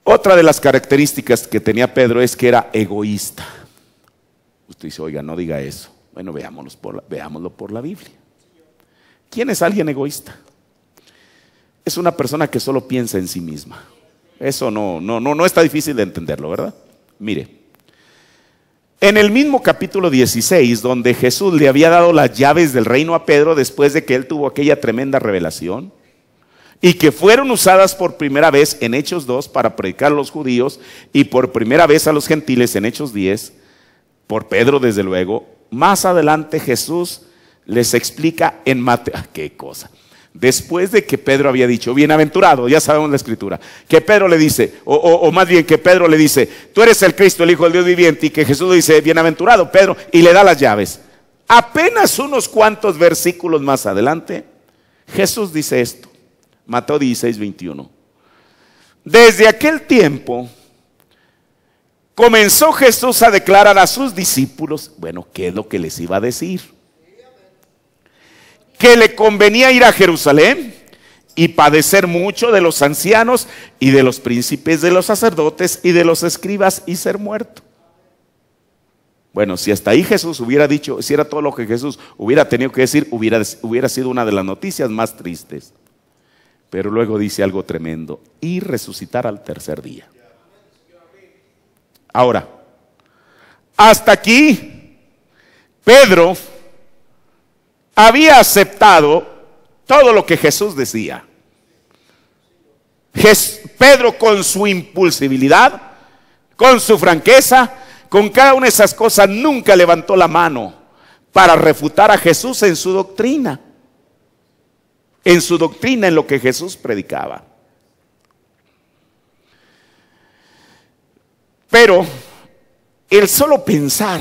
Otra de las características que tenía Pedro es que era egoísta. Usted dice, oiga, no diga eso. Bueno, veámoslo por la Biblia. ¿Quién es alguien egoísta? Es una persona que solo piensa en sí misma. Eso no está difícil de entenderlo, ¿verdad? Mire, en el mismo capítulo 16, donde Jesús le había dado las llaves del reino a Pedro después de que él tuvo aquella tremenda revelación, y que fueron usadas por primera vez en Hechos 2 para predicar a los judíos y por primera vez a los gentiles en Hechos 10, por Pedro desde luego. Más adelante Jesús les explica en Mateo, qué cosa, después de que Pedro había dicho, bienaventurado, ya sabemos la escritura, que Pedro le dice, o más bien que Pedro le dice, tú eres el Cristo, el Hijo del Dios viviente, y que Jesús le dice, bienaventurado Pedro, y le da las llaves. Apenas unos cuantos versículos más adelante, Jesús dice esto, Mateo 16, 21. Desde aquel tiempo comenzó Jesús a declarar a sus discípulos, bueno, ¿qué es lo que les iba a decir? Que le convenía ir a Jerusalén y padecer mucho de los ancianos y de los príncipes de los sacerdotes y de los escribas y ser muerto. Bueno, si hasta ahí Jesús hubiera dicho, si era todo lo que Jesús hubiera tenido que decir, hubiera sido una de las noticias más tristes. Pero luego dice algo tremendo, y resucitar al tercer día. Ahora, hasta aquí, Pedro había aceptado todo lo que Jesús decía. Pedro, con su impulsividad, con su franqueza, con cada una de esas cosas, nunca levantó la mano para refutar a Jesús en su doctrina. En su doctrina, en lo que Jesús predicaba. Pero el solo pensar,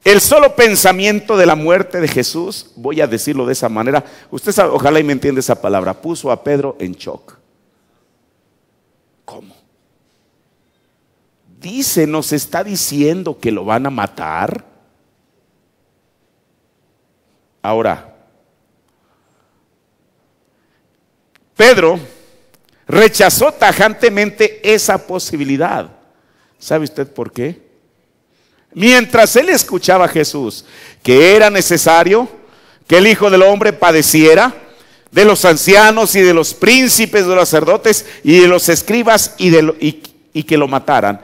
el solo pensamiento de la muerte de Jesús, voy a decirlo de esa manera, usted sabe, ojalá y me entienda esa palabra, puso a Pedro en shock. ¿Cómo? Dice, nos está diciendo que lo van a matar. Ahora, Pedro rechazó tajantemente esa posibilidad. ¿Sabe usted por qué? Mientras él escuchaba a Jesús que era necesario que el Hijo del Hombre padeciera de los ancianos y de los príncipes, de los sacerdotes y de los escribas y que lo mataran.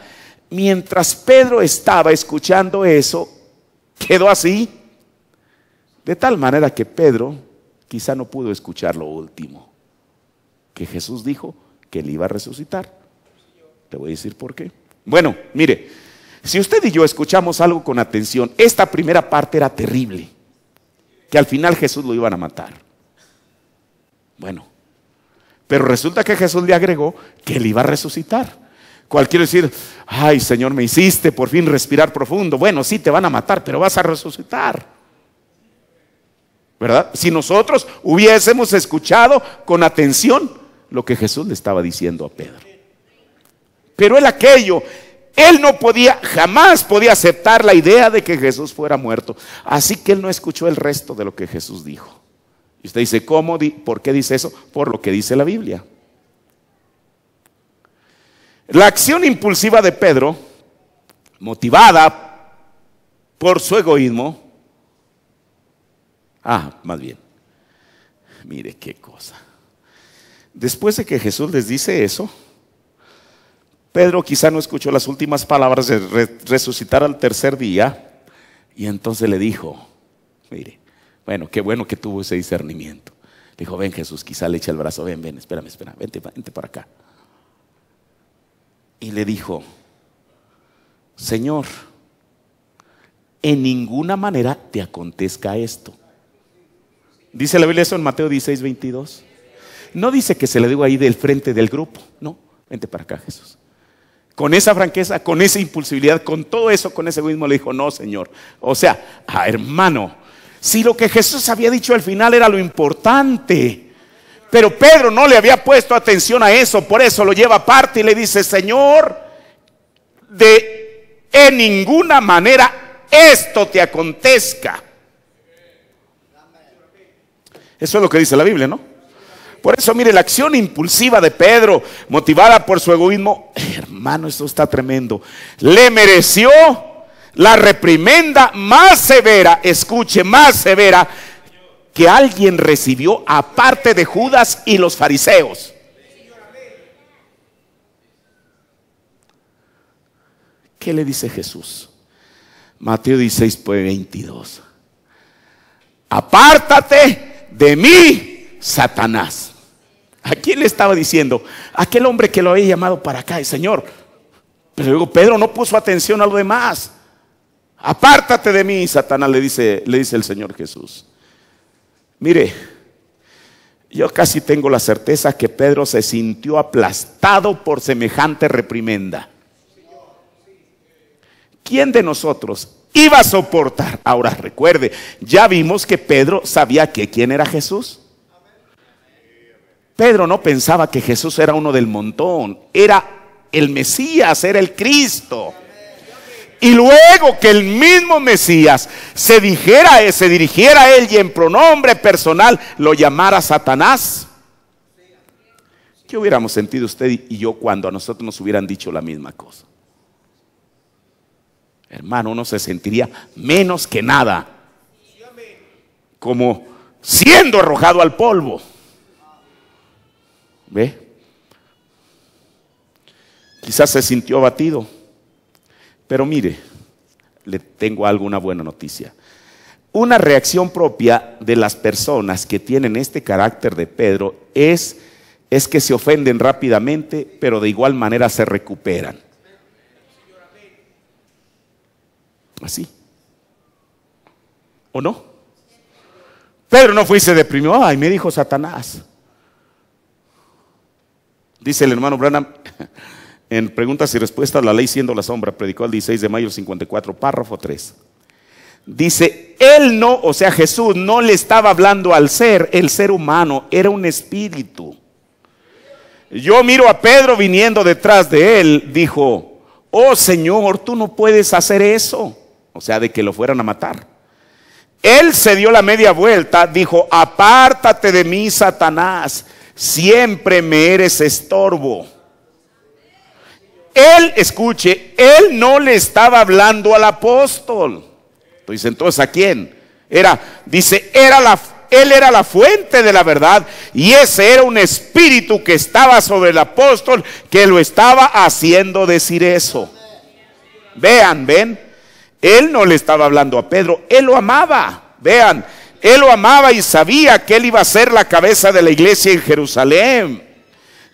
Mientras Pedro estaba escuchando eso, quedó así. De tal manera que Pedro quizá no pudo escuchar lo último, que Jesús dijo que él iba a resucitar. Le voy a decir por qué. Bueno, mire, si usted y yo escuchamos algo con atención, esta primera parte era terrible, que al final Jesús lo iban a matar. Bueno, pero resulta que Jesús le agregó que él iba a resucitar. ¿Cuál quiere decir? Ay, Señor, me hiciste por fin respirar profundo. Bueno, sí, te van a matar, pero vas a resucitar, ¿verdad? Si nosotros hubiésemos escuchado con atención lo que Jesús le estaba diciendo a Pedro. Pero él no podía, jamás podía aceptar la idea de que Jesús fuera muerto. Así que él no escuchó el resto de lo que Jesús dijo. Y usted dice, ¿cómo? ¿Por qué dice eso? Por lo que dice la Biblia. La acción impulsiva de Pedro, motivada por su egoísmo, más bien, mire qué cosa. Después de que Jesús les dice eso, Pedro quizá no escuchó las últimas palabras de resucitar al tercer día, y entonces le dijo, mire, bueno, qué bueno que tuvo ese discernimiento. Le dijo, ven Jesús, quizá le echa el brazo, ven, espérame, vente para acá. Y le dijo, Señor, en ninguna manera te acontezca esto. Dice la Biblia eso en Mateo 16:22. No dice que se le digo ahí del frente del grupo. No, vente para acá, Jesús. Con esa franqueza, con esa impulsividad, con todo eso, con ese egoísmo, le dijo, no, Señor. O sea, hermano, si lo que Jesús había dicho al final era lo importante, pero Pedro no le había puesto atención a eso, por eso lo lleva aparte y le dice, Señor, en ninguna manera esto te acontezca. Eso es lo que dice la Biblia, ¿no? Por eso, mire, la acción impulsiva de Pedro, motivada por su egoísmo, hermano, esto está tremendo, le mereció la reprimenda más severa, escuche, más severa, que alguien recibió aparte de Judas y los fariseos. ¿Qué le dice Jesús? Mateo 16:22. Apártate de mí, Satanás. ¿A quién le estaba diciendo? Aquel hombre que lo había llamado para acá, el Señor. Pero luego Pedro no puso atención a lo demás. Apártate de mí, Satanás, le dice el Señor Jesús. Mire, yo casi tengo la certeza que Pedro se sintió aplastado por semejante reprimenda. ¿Quién de nosotros iba a soportar? Ahora recuerde, ya vimos que Pedro sabía que quién era Jesús. Pedro no pensaba que Jesús era uno del montón, era el Mesías, era el Cristo. Y luego que el mismo Mesías se dirigiera a él y en pronombre personal lo llamara Satanás. ¿Qué hubiéramos sentido usted y yo cuando a nosotros nos hubieran dicho la misma cosa? Hermano, uno se sentiría menos que nada, como siendo arrojado al polvo. ¿Ve? Quizás se sintió abatido. Pero mire, le tengo una buena noticia. Una reacción propia de las personas que tienen este carácter de Pedro es que se ofenden rápidamente, pero de igual manera se recuperan. Así. ¿O no? Pedro no fue y se deprimió. Ay, me dijo Satanás. Dice el hermano Branham en Preguntas y Respuestas, La ley siendo la sombra, predicó el 16 de mayo del 54, párrafo 3. Dice, él no, o sea Jesús no le estaba hablando al ser, el ser humano era un espíritu. Yo miro a Pedro viniendo detrás de él, dijo, oh Señor, tú no puedes hacer eso. O sea, de que lo fueran a matar. Él se dio la media vuelta, dijo, apártate de mí, Satanás, siempre me eres estorbo. Él, escuche, él no le estaba hablando al apóstol. Dice, entonces, ¿a quién? Dice, él era la fuente de la verdad y ese era un espíritu que estaba sobre el apóstol que lo estaba haciendo decir eso. Vean, ven, él no le estaba hablando a Pedro, él lo amaba. Vean, él lo amaba y sabía que él iba a ser la cabeza de la iglesia en Jerusalén.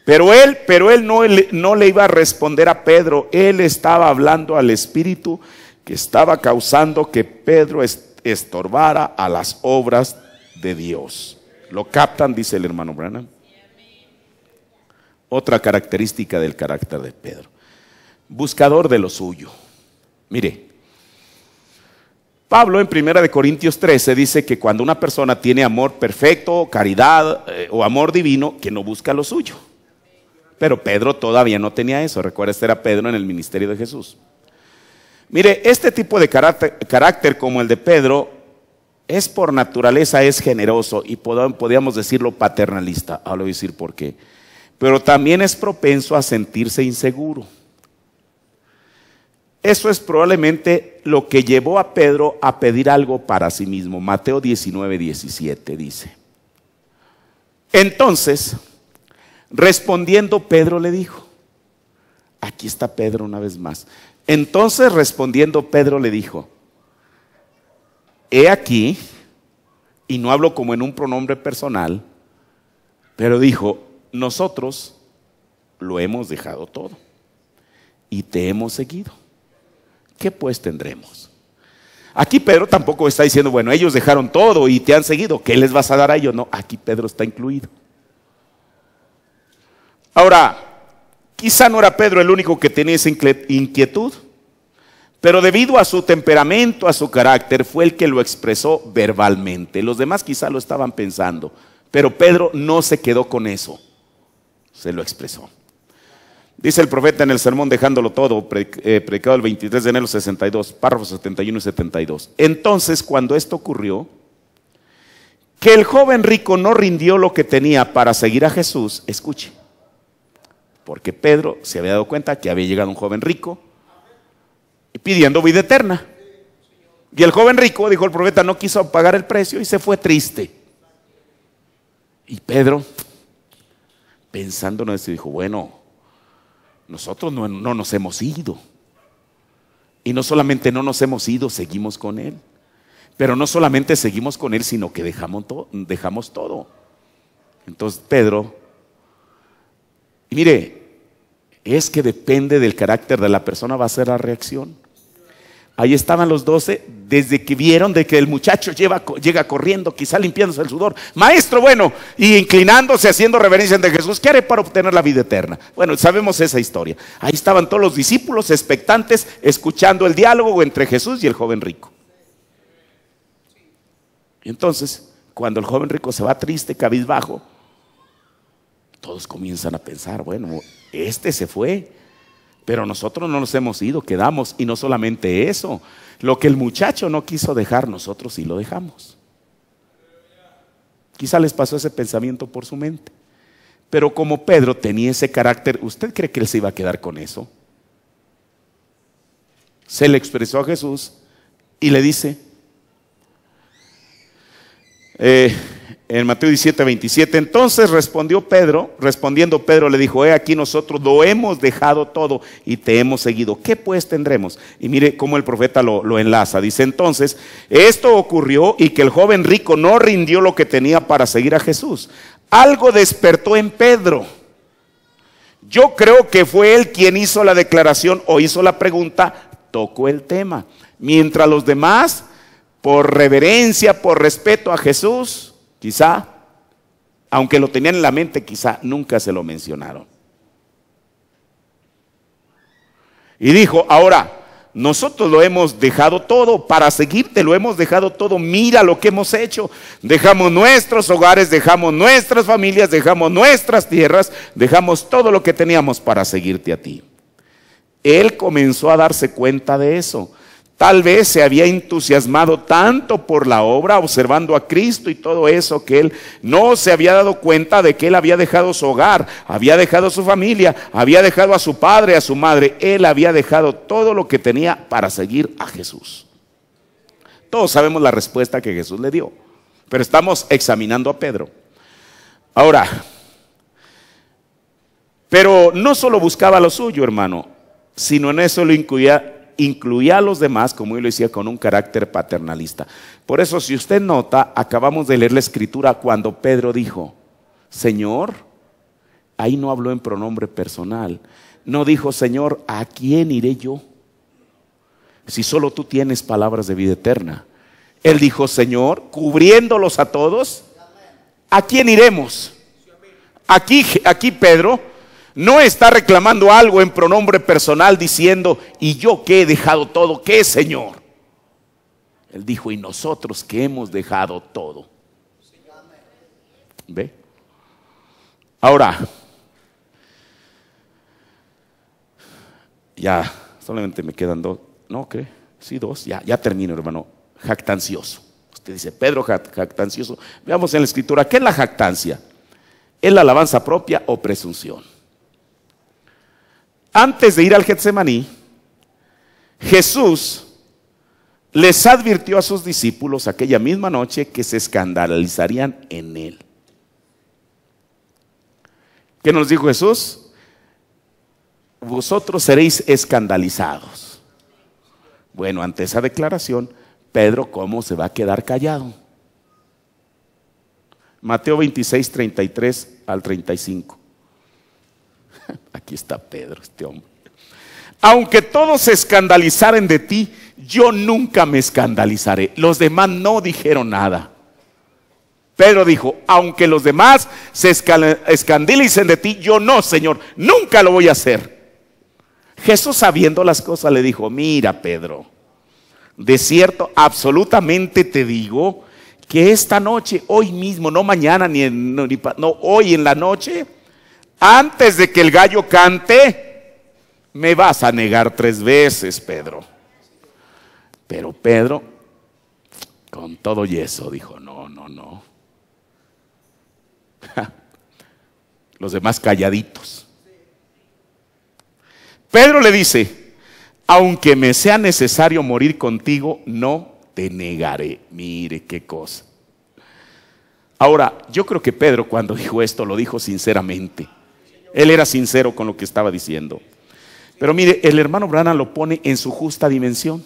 Pero él no le iba a responder a Pedro, él estaba hablando al espíritu que estaba causando que Pedro estorbara a las obras de Dios. ¿Lo captan? Dice el hermano Branham. Otra característica del carácter de Pedro: buscador de lo suyo. Mire, Pablo en 1 Corintios 13 dice que cuando una persona tiene amor perfecto, caridad o amor divino, que no busca lo suyo. Pero Pedro todavía no tenía eso. Recuerda, este era Pedro en el ministerio de Jesús. Mire, este tipo de carácter como el de Pedro es por naturaleza, es generoso y podríamos decirlo paternalista. Ahora voy a decir por qué. Pero también es propenso a sentirse inseguro. Eso es probablemente lo que llevó a Pedro a pedir algo para sí mismo. Mateo 19:17 dice. Entonces, respondiendo Pedro le dijo, aquí está Pedro una vez más. Entonces respondiendo Pedro le dijo, he aquí, y no hablo como en un pronombre personal, pero dijo, nosotros lo hemos dejado todo y te hemos seguido. ¿Qué pues tendremos? Aquí Pedro tampoco está diciendo, bueno, ellos dejaron todo y te han seguido, ¿qué les vas a dar a ellos? No, aquí Pedro está incluido. Ahora, quizá no era Pedro el único que tenía esa inquietud, pero debido a su temperamento, a su carácter, fue el que lo expresó verbalmente. Los demás quizá lo estaban pensando, pero Pedro no se quedó con eso, se lo expresó. Dice el profeta en el sermón Dejándolo Todo, predicado el 23 de enero 62, párrafos 71 y 72. Entonces, cuando esto ocurrió, que el joven rico no rindió lo que tenía para seguir a Jesús, escuche, porque Pedro se había dado cuenta que había llegado un joven rico y pidiendo vida eterna. Y el joven rico, dijo el profeta, no quiso pagar el precio y se fue triste. Y Pedro, pensando en eso, dijo, bueno, nosotros no nos hemos ido. Y no solamente no nos hemos ido, seguimos con él. Pero no solamente seguimos con él, sino que dejamos todo. Entonces Pedro, y mire, es que depende del carácter de la persona, va a ser la reacción. Ahí estaban los 12, desde que vieron de que el muchacho llega corriendo, quizá limpiándose el sudor. Maestro, bueno, y inclinándose, haciendo reverencia ante Jesús. ¿Qué haré para obtener la vida eterna? Bueno, sabemos esa historia. Ahí estaban todos los discípulos expectantes, escuchando el diálogo entre Jesús y el joven rico. Y entonces, cuando el joven rico se va triste, cabizbajo, todos comienzan a pensar, bueno, este se fue, pero nosotros no nos hemos ido, quedamos. Y no solamente eso, lo que el muchacho no quiso dejar, nosotros sí lo dejamos. Quizá les pasó ese pensamiento por su mente. Pero como Pedro tenía ese carácter, ¿usted cree que él se iba a quedar con eso? Se le expresó a Jesús y le dice, en Mateo 17:27, entonces respondiendo Pedro le dijo, he aquí nosotros lo hemos dejado todo y te hemos seguido. ¿Qué pues tendremos? Y mire cómo el profeta lo enlaza. Dice, entonces, esto ocurrió y que el joven rico no rindió lo que tenía para seguir a Jesús. Algo despertó en Pedro. Yo creo que fue él quien hizo la declaración o hizo la pregunta, tocó el tema. Mientras los demás, por reverencia, por respeto a Jesús, quizá, aunque lo tenían en la mente, quizá nunca se lo mencionaron. Y dijo, ahora, nosotros lo hemos dejado todo para seguirte, lo hemos dejado todo, mira lo que hemos hecho. Dejamos nuestros hogares, dejamos nuestras familias, dejamos nuestras tierras, dejamos todo lo que teníamos para seguirte a ti. Él comenzó a darse cuenta de eso. Tal vez se había entusiasmado tanto por la obra, observando a Cristo y todo eso, que él no se había dado cuenta de que él había dejado su hogar, había dejado su familia, había dejado a su padre, a su madre. Él había dejado todo lo que tenía para seguir a Jesús. Todos sabemos la respuesta que Jesús le dio, pero estamos examinando a Pedro. Ahora, pero no solo buscaba lo suyo, hermano, sino en eso lo incluía a los demás, como yo lo decía, con un carácter paternalista. Por eso, si usted nota, acabamos de leer la escritura cuando Pedro dijo, Señor, ahí no habló en pronombre personal, no dijo, Señor, ¿a quién iré yo? Si solo tú tienes palabras de vida eterna. Él dijo, Señor, cubriéndolos a todos, ¿a quién iremos? Aquí Pedro no está reclamando algo en pronombre personal diciendo, ¿y yo que he dejado todo? ¿Qué, Señor? Él dijo, y nosotros que hemos dejado todo. ¿Ve? Ahora, ya solamente me quedan dos, no, ¿qué? Sí, dos, ya termino, hermano. Jactancioso. Usted dice, Pedro jactancioso. Veamos en la escritura, ¿qué es la jactancia? ¿Es la alabanza propia o presunción? Antes de ir al Getsemaní, Jesús les advirtió a sus discípulos aquella misma noche que se escandalizarían en él. ¿Qué nos dijo Jesús? Vosotros seréis escandalizados. Bueno, ante esa declaración, Pedro, ¿cómo se va a quedar callado? Mateo 26, 33 al 35. Aquí está Pedro, este hombre. Aunque todos se escandalizaren de ti, yo nunca me escandalizaré. Los demás no dijeron nada. Pedro dijo, aunque los demás se escandalicen de ti, yo no, Señor, nunca lo voy a hacer. Jesús, sabiendo las cosas, le dijo, mira, Pedro, de cierto, absolutamente te digo que esta noche, hoy mismo, no mañana, no, hoy en la noche, antes de que el gallo cante, me vas a negar 3 veces, Pedro. Pero Pedro, con todo y eso, dijo, no. Los demás calladitos. Pedro le dice, aunque me sea necesario morir contigo, no te negaré. Mire qué cosa. Ahora, yo creo que Pedro, cuando dijo esto, lo dijo sinceramente. Él era sincero con lo que estaba diciendo. Pero mire, el hermano Branham lo pone en su justa dimensión.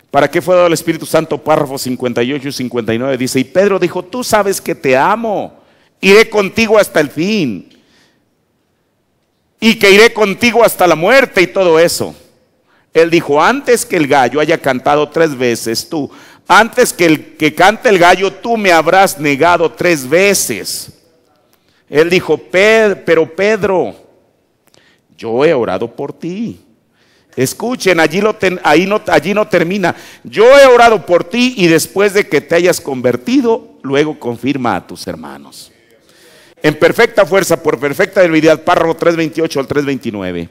¿Para qué fue dado el Espíritu Santo? Párrafos 58 y 59 dice, y Pedro dijo, tú sabes que te amo, iré contigo hasta el fin, y que iré contigo hasta la muerte y todo eso. Él dijo, antes que el gallo haya cantado 3 veces, antes que cante el gallo, tú me habrás negado 3 veces. Él dijo, pero Pedro, yo he orado por ti. Escuchen, allí no termina. Yo he orado por ti y después de que te hayas convertido, luego confirma a tus hermanos. En perfecta fuerza, por perfecta debilidad, párrafo 328 al 329.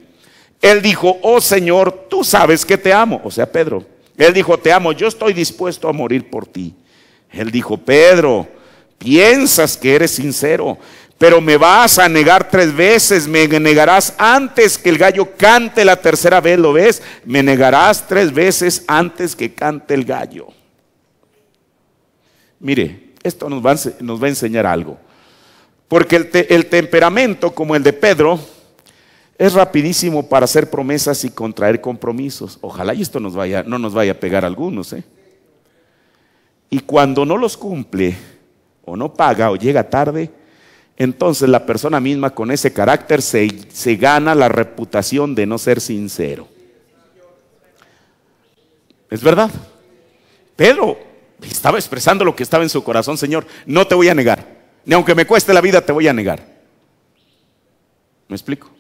Él dijo, oh Señor, tú sabes que te amo. O sea, Pedro. Él dijo, te amo, yo estoy dispuesto a morir por ti. Él dijo, Pedro, piensas que eres sincero, pero me vas a negar 3 veces, me negarás antes que el gallo cante la 3ª vez, ¿lo ves? Me negarás 3 veces antes que cante el gallo. Mire, esto nos va a enseñar algo. Porque el temperamento como el de Pedro es rapidísimo para hacer promesas y contraer compromisos. Ojalá y esto no nos vaya a pegar a algunos, Y cuando no los cumple, o no paga, o llega tarde, entonces la persona misma con ese carácter se gana la reputación de no ser sincero. Es verdad. Pedro estaba expresando lo que estaba en su corazón. Señor, no te voy a negar. Ni aunque me cueste la vida, te voy a negar. ¿Me explico?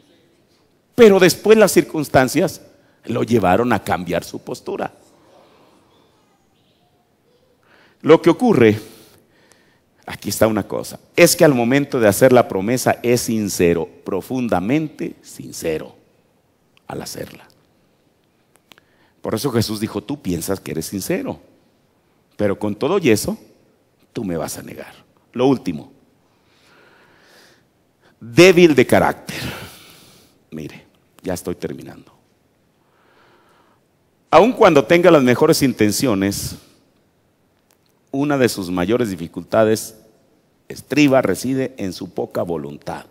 Pero después las circunstancias lo llevaron a cambiar su postura. Lo que ocurre, aquí está una cosa, es que al momento de hacer la promesa es sincero, profundamente sincero al hacerla. Por eso Jesús dijo, tú piensas que eres sincero, pero con todo y eso, tú me vas a negar. Lo último, débil de carácter. Mire, ya estoy terminando. Aun cuando tenga las mejores intenciones, una de sus mayores dificultades reside en su poca voluntad.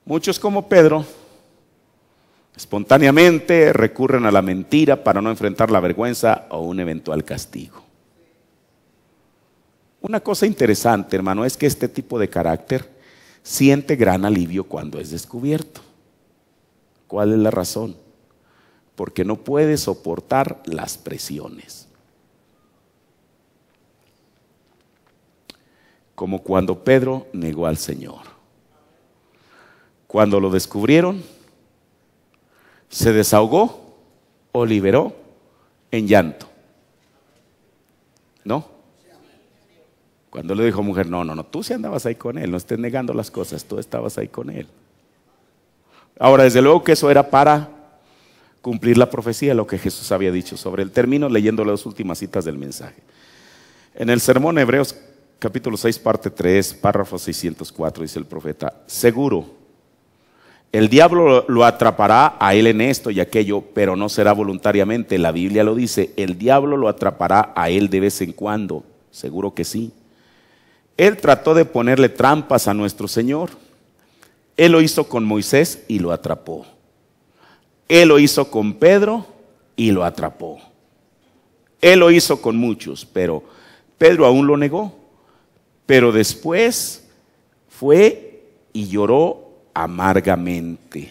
Muchos como Pedro espontáneamente recurren a la mentira para no enfrentar la vergüenza o un eventual castigo. Una cosa interesante, hermano, es que este tipo de carácter siente gran alivio cuando es descubierto. ¿Cuál es la razón? Porque no puede soportar las presiones. Como cuando Pedro negó al Señor. Cuando lo descubrieron, se desahogó o liberó en llanto. ¿No? Cuando le dijo mujer, no, tú sí andabas ahí con él, no estés negando las cosas, tú estabas ahí con él. Ahora, desde luego que eso era para cumplir la profecía, lo que Jesús había dicho sobre él. Termino leyendo las últimas citas del mensaje. En el sermón Hebreos capítulo 6, parte 3, párrafo 604, dice el profeta, seguro, el diablo lo atrapará a él en esto y aquello, pero no será voluntariamente. La Biblia lo dice, el diablo lo atrapará a él de vez en cuando, seguro que sí. Él trató de ponerle trampas a nuestro Señor. Él lo hizo con Moisés y lo atrapó. Él lo hizo con Pedro y lo atrapó. Él lo hizo con muchos, pero Pedro aún lo negó. Pero después fue y lloró amargamente.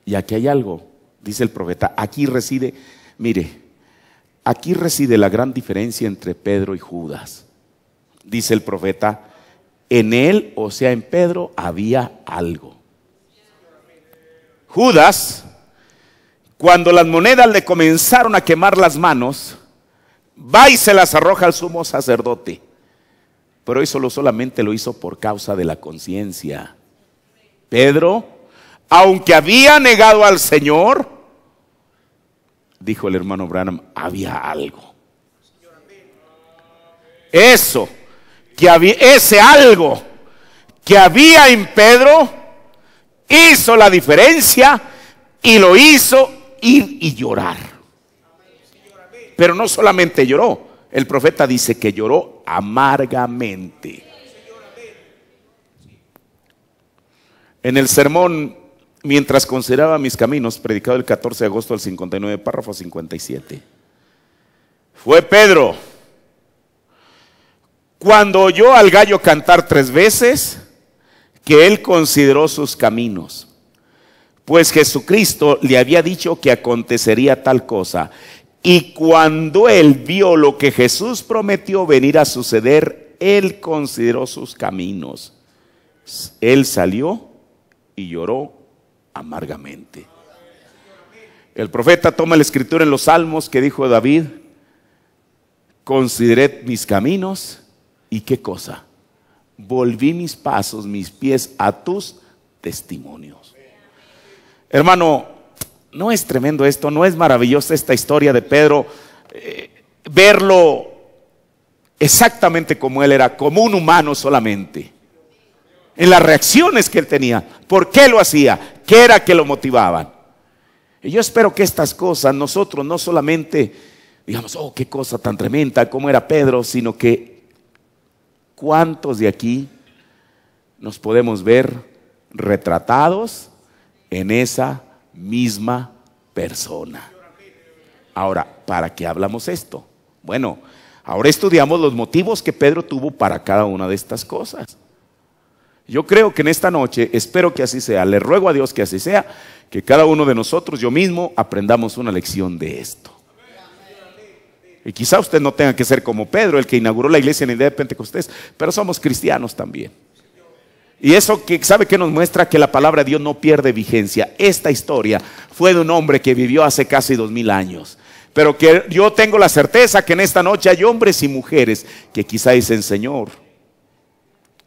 Y aquí hay algo, dice el profeta, aquí reside, mire, aquí reside la gran diferencia entre Pedro y Judas. Dice el profeta, en él, o sea en Pedro, había algo. Judas, cuando las monedas le comenzaron a quemar las manos, va y se las arroja al sumo sacerdote. Pero eso solamente lo hizo por causa de la conciencia. Pedro, aunque había negado al Señor, dijo el hermano Branham, había algo. Ese algo que había en Pedro hizo la diferencia y lo hizo ir y llorar. Pero no solamente lloró, el profeta dice que lloró amargamente. En el sermón, mientras consideraba mis caminos, predicado el 14 de agosto del 59, párrafo 57. Fue Pedro, cuando oyó al gallo cantar 3 veces, que él consideró sus caminos, pues Jesucristo le había dicho que acontecería tal cosa. Y cuando él vio lo que Jesús prometió venir a suceder, él consideró sus caminos. Él salió y lloró amargamente. El profeta toma la escritura en los Salmos que dijo David, consideré mis caminos y qué cosa, volví mis pasos, mis pies a tus testimonios. Hermano, ¿no es tremendo esto? ¿No es maravillosa esta historia de Pedro? Verlo exactamente como él era, como un humano solamente. En las reacciones que él tenía. ¿Por qué lo hacía? ¿Qué era que lo motivaban? Y yo espero que estas cosas nosotros no solamente digamos, oh, qué cosa tan tremenda como era Pedro, sino que ¿cuántos de aquí nos podemos ver retratados en esa misma persona? Ahora, ¿para qué hablamos esto? Bueno, ahora estudiamos los motivos que Pedro tuvo para cada una de estas cosas. Yo creo que en esta noche, espero que así sea, le ruego a Dios que así sea, que cada uno de nosotros, yo mismo, aprendamos una lección de esto. Y quizá usted no tenga que ser como Pedro, el que inauguró la iglesia en el día de Pentecostés, pero somos cristianos también. Y eso que sabe que nos muestra que la palabra de Dios no pierde vigencia. Esta historia fue de un hombre que vivió hace casi 2000 años. Pero que yo tengo la certeza que en esta noche hay hombres y mujeres que quizá dicen: Señor,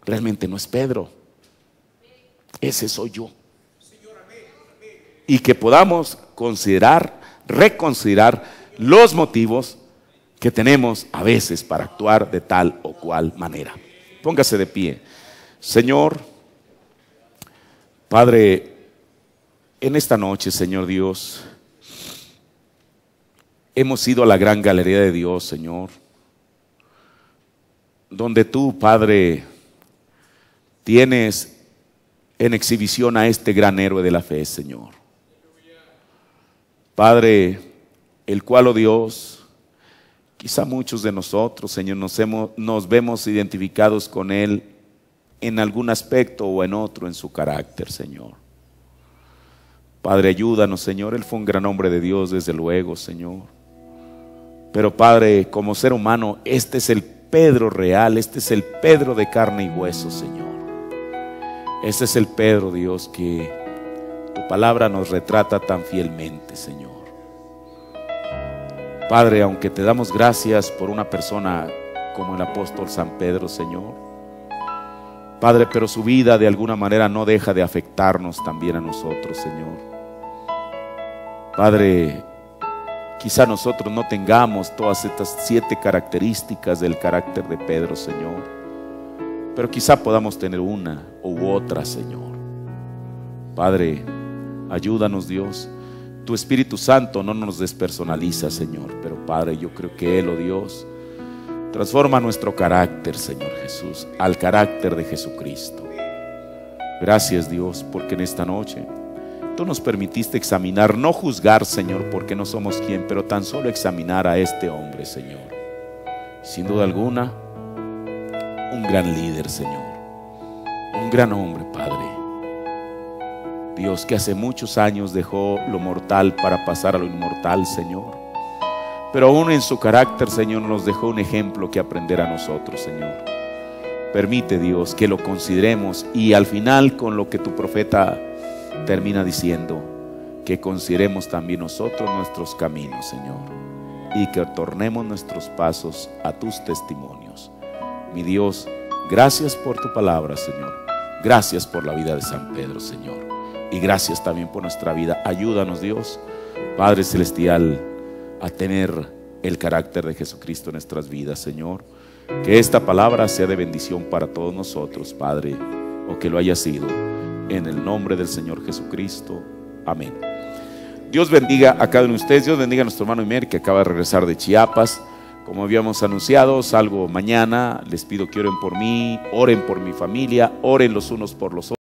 realmente no es Pedro, ese soy yo. Y que podamos considerar, reconsiderar los motivos que tenemos a veces para actuar de tal o cual manera. Póngase de pie. Señor, Padre, en esta noche, Señor Dios, hemos ido a la gran galería de Dios, Señor, donde tú, Padre, tienes en exhibición a este gran héroe de la fe, Señor. Padre, el cual, oh Dios, quizá muchos de nosotros, Señor, nos vemos identificados con él en algún aspecto o en otro en su carácter, Señor. Padre, ayúdanos, Señor. Él fue un gran hombre de Dios, desde luego, Señor. Pero Padre, como ser humano, este es el Pedro real, este es el Pedro de carne y hueso, Señor. Este es el Pedro, Dios, que tu palabra nos retrata tan fielmente, Señor. Padre, aunque te damos gracias por una persona como el apóstol San Pedro, Señor, Padre, pero su vida de alguna manera no deja de afectarnos también a nosotros, Señor. Padre, quizá nosotros no tengamos todas estas 7 características del carácter de Pedro, Señor, pero quizá podamos tener una u otra, Señor. Padre, ayúdanos, Dios. Tu Espíritu Santo no nos despersonaliza, Señor, pero Padre, yo creo que Él, oh Dios, transforma nuestro carácter, Señor Jesús, al carácter de Jesucristo. Gracias, Dios, porque en esta noche tú nos permitiste examinar, no juzgar, Señor, porque no somos quien, pero tan solo examinar a este hombre, Señor. Sin duda alguna, un gran líder, Señor, un gran hombre, Padre. Dios, que hace muchos años dejó lo mortal para pasar a lo inmortal, Señor. Pero aún en su carácter, Señor, nos dejó un ejemplo que aprender a nosotros, Señor. Permite, Dios, que lo consideremos y al final, con lo que tu profeta termina diciendo, que consideremos también nosotros nuestros caminos, Señor, y que tornemos nuestros pasos a tus testimonios. Mi Dios, gracias por tu palabra, Señor. Gracias por la vida de San Pedro, Señor. Y gracias también por nuestra vida. Ayúdanos, Dios, Padre Celestial, a tener el carácter de Jesucristo en nuestras vidas, Señor. Que esta palabra sea de bendición para todos nosotros, Padre, o que lo haya sido, en el nombre del Señor Jesucristo. Amén. Dios bendiga a cada uno de ustedes. Dios bendiga a nuestro hermano Imer, que acaba de regresar de Chiapas. Como habíamos anunciado, salgo mañana. Les pido que oren por mí, oren por mi familia, oren los unos por los otros.